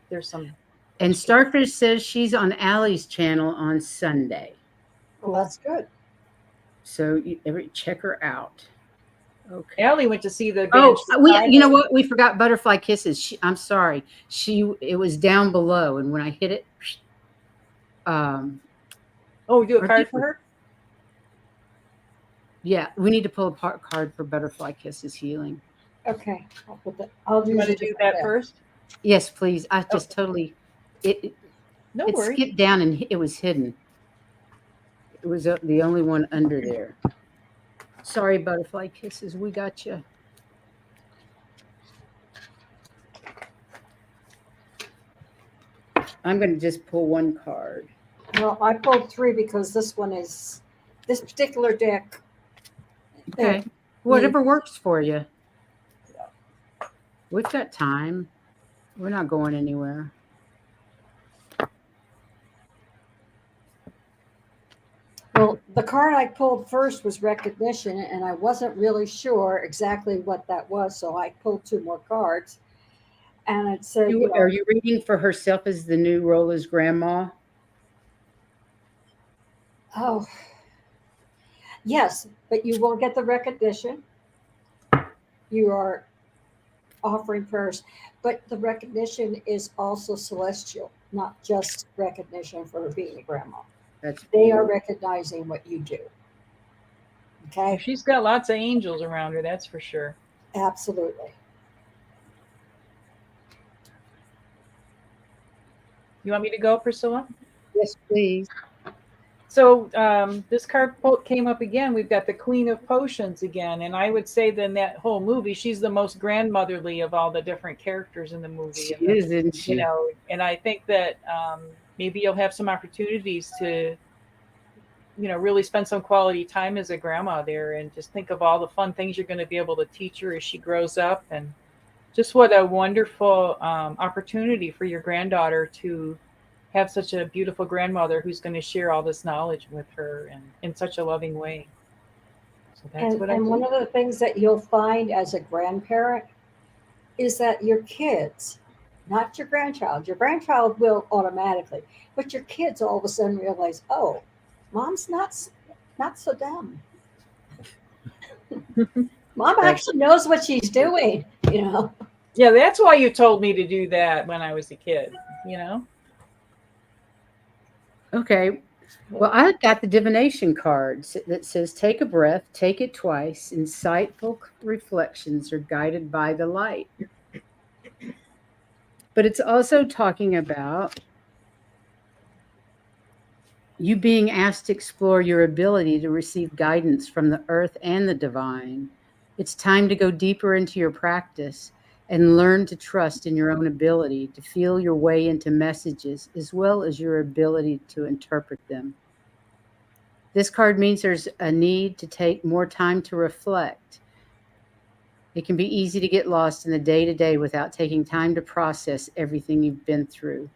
there's some. And Starfish says she's on Allie's channel on Sunday. Well, that's good. So check her out. Okay. Allie went to see the band. Oh, you know what? We forgot Butterfly Kisses. I'm sorry. It was down below, and when I hit it, oh, we do a card for her. Yeah, we need to pull a card for Butterfly Kisses healing. Okay, I'll do. You want to do that first? Yes, please. I just totally No it worries. skipped down and it was hidden. It was the only one under there. Sorry, Butterfly Kisses. We got you. I'm going to just pull one card. Well, I pulled 3 because this particular deck. Okay. Whatever works for you. We've got time. We're not going anywhere. Well, the card I pulled first was recognition, and I wasn't really sure exactly what that was, so I pulled 2 more cards. And it said, Are you reading for herself as the new role as grandma? Oh, yes, but you will get the recognition. You are offering prayers, but the recognition is also celestial, not just recognition for being a grandma. They are recognizing what you do. Okay. She's got lots of angels around her, that's for sure. Absolutely. You want me to go, Priscilla? Yes, please. So this card came up again. We've got the Queen of Potions again. And I would say that in that whole movie, she's the most grandmotherly of all the different characters in the movie. She is, isn't she? And I think that maybe you'll have some opportunities to, really spend some quality time as a grandma there and just think of all the fun things you're going to be able to teach her as she grows up. And just what a wonderful opportunity for your granddaughter to have such a beautiful grandmother who's going to share all this knowledge with her and in such a loving way. So that's what I think. One of the things that you'll find as a grandparent is that your kids, not your grandchild will automatically, but your kids all of a sudden realize, oh, mom's not so dumb. Mom actually knows what she's doing, Yeah, that's why you told me to do that when I was a kid, Okay. Well, I got the divination cards that says, take a breath, take it twice. Insightful reflections are guided by the light. But it's also talking about you being asked to explore your ability to receive guidance from the earth and the divine. It's time to go deeper into your practice and learn to trust in your own ability to feel your way into messages as well as your ability to interpret them. This card means there's a need to take more time to reflect. It can be easy to get lost in the day to day without taking time to process everything you've been through.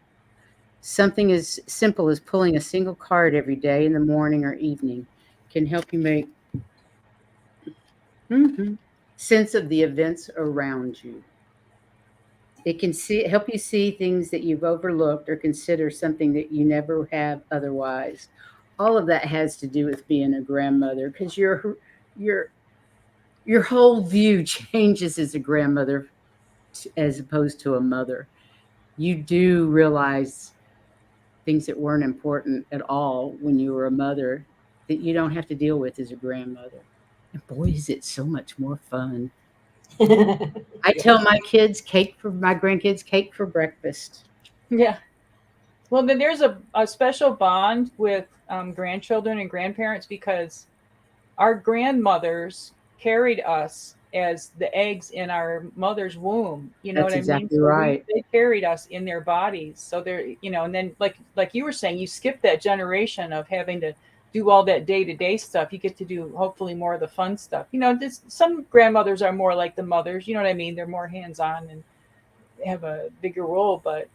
Something as simple as pulling a single card every day in the morning or evening can help you make sense of the events around you. It can help you see things that you've overlooked or consider something that you never have otherwise. All of that has to do with being a grandmother because your your whole view changes as a grandmother as opposed to a mother. You do realize things that weren't important at all when you were a mother that you don't have to deal with as a grandmother. And boy, is it so much more fun. I Yeah. tell my grandkids cake for breakfast. Yeah. Well, then there's a special bond with grandchildren and grandparents because our grandmothers carried us as the eggs in our mother's womb. You know what That's I mean? exactly So right. they carried us in their bodies. So they're, and then like you were saying, you skip that generation of having to do all that day to day stuff. You get to do hopefully more of the fun stuff. Some grandmothers are more like the mothers. You know what I mean? They're more hands on and have a bigger role. But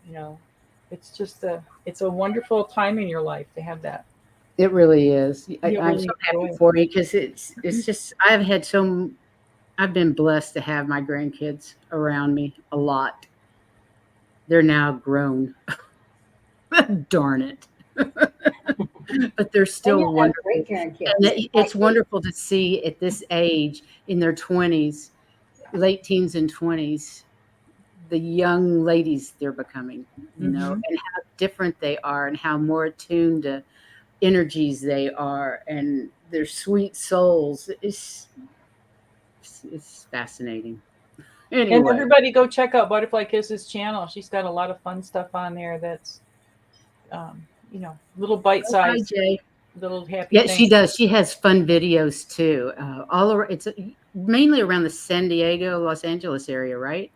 it's just it's a wonderful time in your life to have that. It really is. You I'm so really happy enjoy it. for you because it's just I've been blessed to have my grandkids around me a lot. They're now grown. Darn it. But they're And still you'll have wonderful. great grandkids. And Like it's wonderful to see at this age in their 20s, late teens and 20s, the young ladies they're becoming, Hmm. and how different they are and how more attuned to energies they are and their sweet souls. It's fascinating. And Anyway, everybody go check out Butterfly Kisses channel. She's got a lot of fun stuff on there that's, little bite oh, hi, sized, Jay. little happy Yeah, she things. does. She has fun videos too. All over. It's mainly around the San Diego, Los Angeles area, right?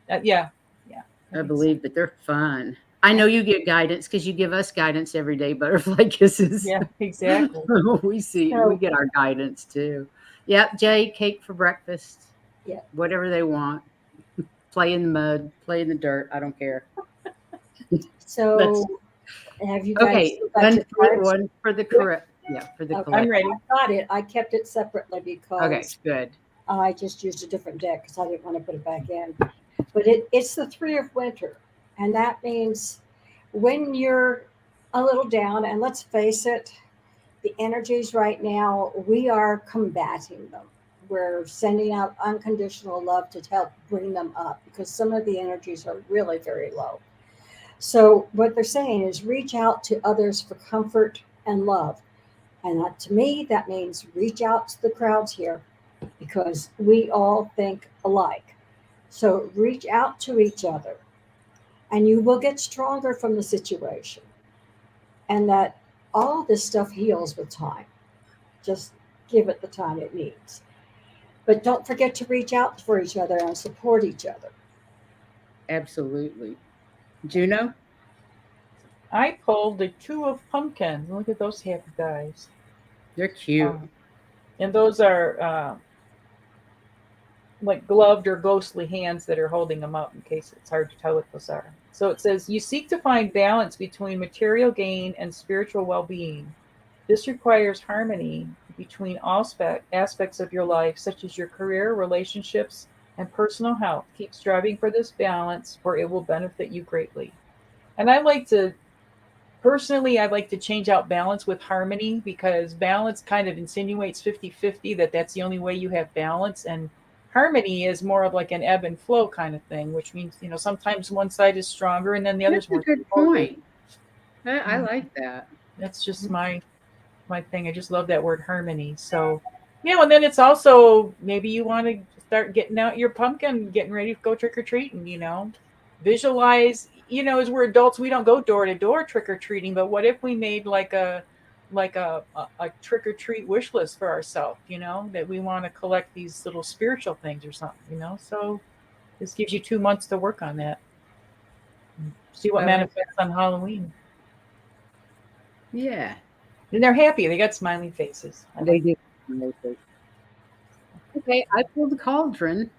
Yeah, yeah, I I think so. believe, but they're fun. I know you get guidance because you give us guidance every day, Butterfly Kisses. Yeah, exactly. We so, get our guidance too. Yep, Jay, cake for breakfast, yeah. whatever they want. Play in the mud, play in the dirt. I don't care. That's So, have you guys okay. still got your cards? One for the correct. Yeah, for the Okay, I'm collect. ready. I got it. I kept it separately Okay, because good. I just used a different deck because I didn't want to put it back in. But it's the three of winter, and that means when you're a little down, and let's face it, the energies right now, we are combating them. We're sending out unconditional love to help bring them up because some of the energies are really very low. So, what they're saying is reach out to others for comfort and love. And that, to me, that means reach out to the crowds here because we all think alike. So, reach out to each other and you will get stronger from the situation. And that all this stuff heals with time. Just give it the time it needs. But don't forget to reach out for each other and support each other. Absolutely. Juno? I pulled the two of pumpkins. Look at those happy guys. They're cute. Um, and those are like gloved or ghostly hands that are holding them up in case it's hard to tell what those are. So it says, you seek to find balance between material gain and spiritual well being. This requires harmony between all aspects of your life, such as your career, relationships, and personal health. Keep striving for this balance, for it will benefit you greatly. And I'd like to change out balance with harmony because balance kind of insinuates 50-50 that's the only way you have balance. And harmony is more of like an ebb and flow kind of thing, which means, sometimes one side is stronger and then the That's other's a more good supportive. point. I like that. That's just my thing. I just love that word harmony. So, and then it's also maybe you want to start getting out your pumpkin, getting ready to go trick or treating. Visualize. As we're adults, we don't go door to door trick or treating. But what if we made like a trick or treat wish list for ourselves? That we want to collect these little spiritual things or something. So this gives you 2 months to work on that. See what I like manifests on Halloween. Yeah, And they're happy. They got smiling faces. I they like do. Okay, I pulled the cauldron.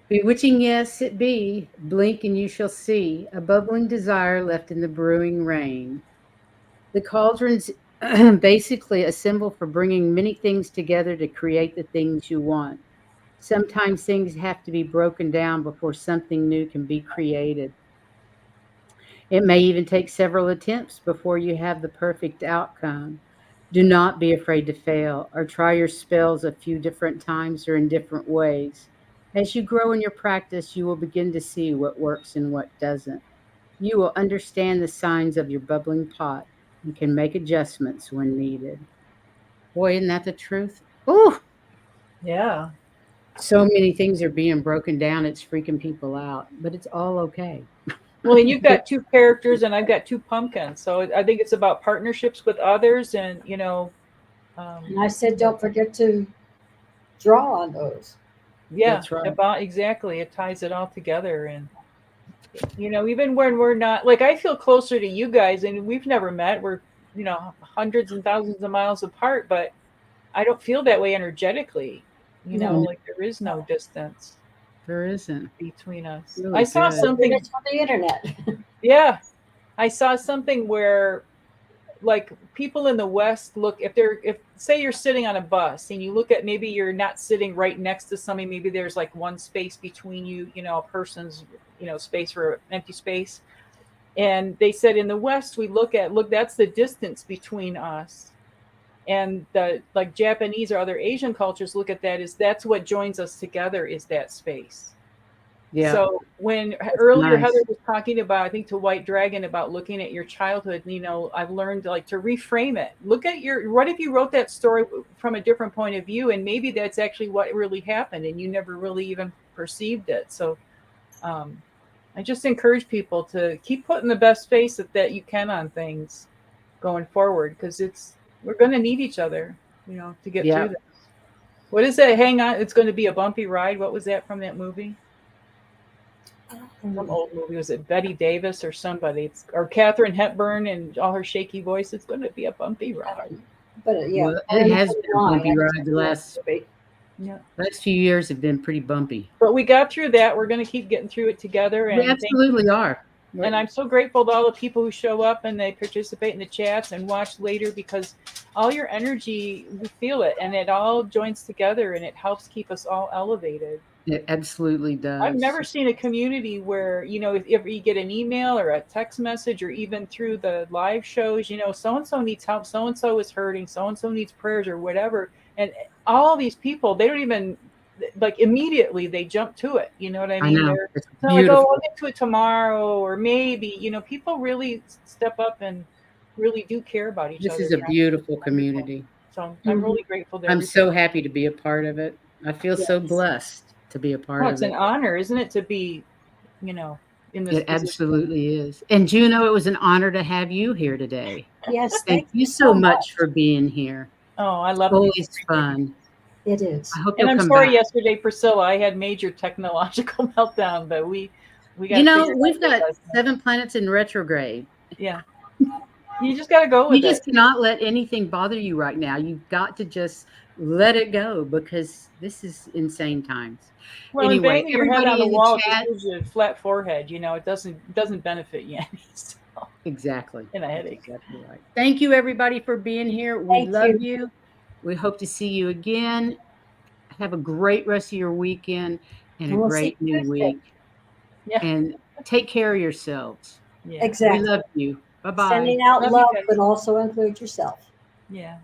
Bewitching, yes, it be. Blink and you shall see a bubbling desire left in the brewing rain. The cauldron's basically a symbol for bringing many things together to create the things you want. Sometimes things have to be broken down before something new can be created. It may even take several attempts before you have the perfect outcome. Do not be afraid to fail or try your spells a few different times or in different ways. As you grow in your practice, you will begin to see what works and what doesn't. You will understand the signs of your bubbling pot and can make adjustments when needed. Boy, isn't that the truth? Oh, Yeah. so many things are being broken down. It's freaking people out, but it's all okay. Well, and you've got two characters, and I've got two pumpkins. So I think it's about partnerships with others, and And I said, don't forget to draw on those. yeah, That's right. about exactly. It ties it all together, and even when we're not like, I feel closer to you guys, and we've never met. We're hundreds and thousands of miles apart, but I don't feel that way energetically. No. Like there is no distance There isn't. between us. Really I saw good. something. It's on the internet. Yeah, I saw something where like people in the West look, if say you're sitting on a bus and you look at, maybe you're not sitting right next to somebody, maybe there's like one space between you, a person's space for empty space. And they said in the West we look, that's the distance between us. And the like Japanese or other Asian cultures look at that as that's what joins us together, is that space. Yeah. So when earlier nice. Heather was talking about, I think to White Dragon, about looking at your childhood, I've learned like to reframe it. Look at what if you wrote that story from a different point of view, and maybe that's actually what really happened and you never really even perceived it. So I just encourage people to keep putting the best face that you can on things going forward, because we're going to need each other, to get through this. What is that? Hang on, it's going to be a bumpy ride. What was that from that movie? Some old movie. Was it Betty Davis or somebody? Or Katharine Hepburn and all her shaky voice. It's going to be a bumpy ride. But yeah, well, it has been a bumpy ride. The last few years have been pretty bumpy. But we got through that. We're going to keep getting through it together. And we absolutely are. And I'm so grateful to all the people who show up and they participate in the chats and watch later, because all your energy, we feel it, and it all joins together and it helps keep us all elevated. It absolutely does. I've never seen a community where, if you get an email or a text message, or even through the live shows, so-and-so needs help, so-and-so is hurting, so-and-so needs prayers or whatever. And all these people, they don't even, like, immediately they jump to it. You know what I mean? I know. It's not like, oh, I'll get to it tomorrow, or maybe, people really step up and really do care about each other. This is a beautiful community. So I'm really grateful. I'm so happy to be a part of it. I feel so blessed to be a part of it. It's an honor, isn't it, to be, in this It absolutely is. And Juno, it was an honor to have you here today. Yes, Thank you so much for being here. Oh, I love it. Always fun. It is. I hope and I'm come sorry back. Yesterday, Priscilla, I had major technological meltdown, but we got we've got 7 planets in retrograde. Yeah. You just got to go with it. You just cannot let anything bother you right now. You've got to just let it go, because this is insane times. Well, anyway, banging your head on the wall chat, just gives you a flat forehead. It doesn't benefit you any. So. Exactly. And a headache. Exactly right. Thank you, everybody, for being here. We love you. We hope to see you again. Have a great rest of your weekend and a great new week. Yeah. And take care of yourselves. Yeah. Exactly. We love you. Bye-bye. Sending out love, but also include yourself. Yeah.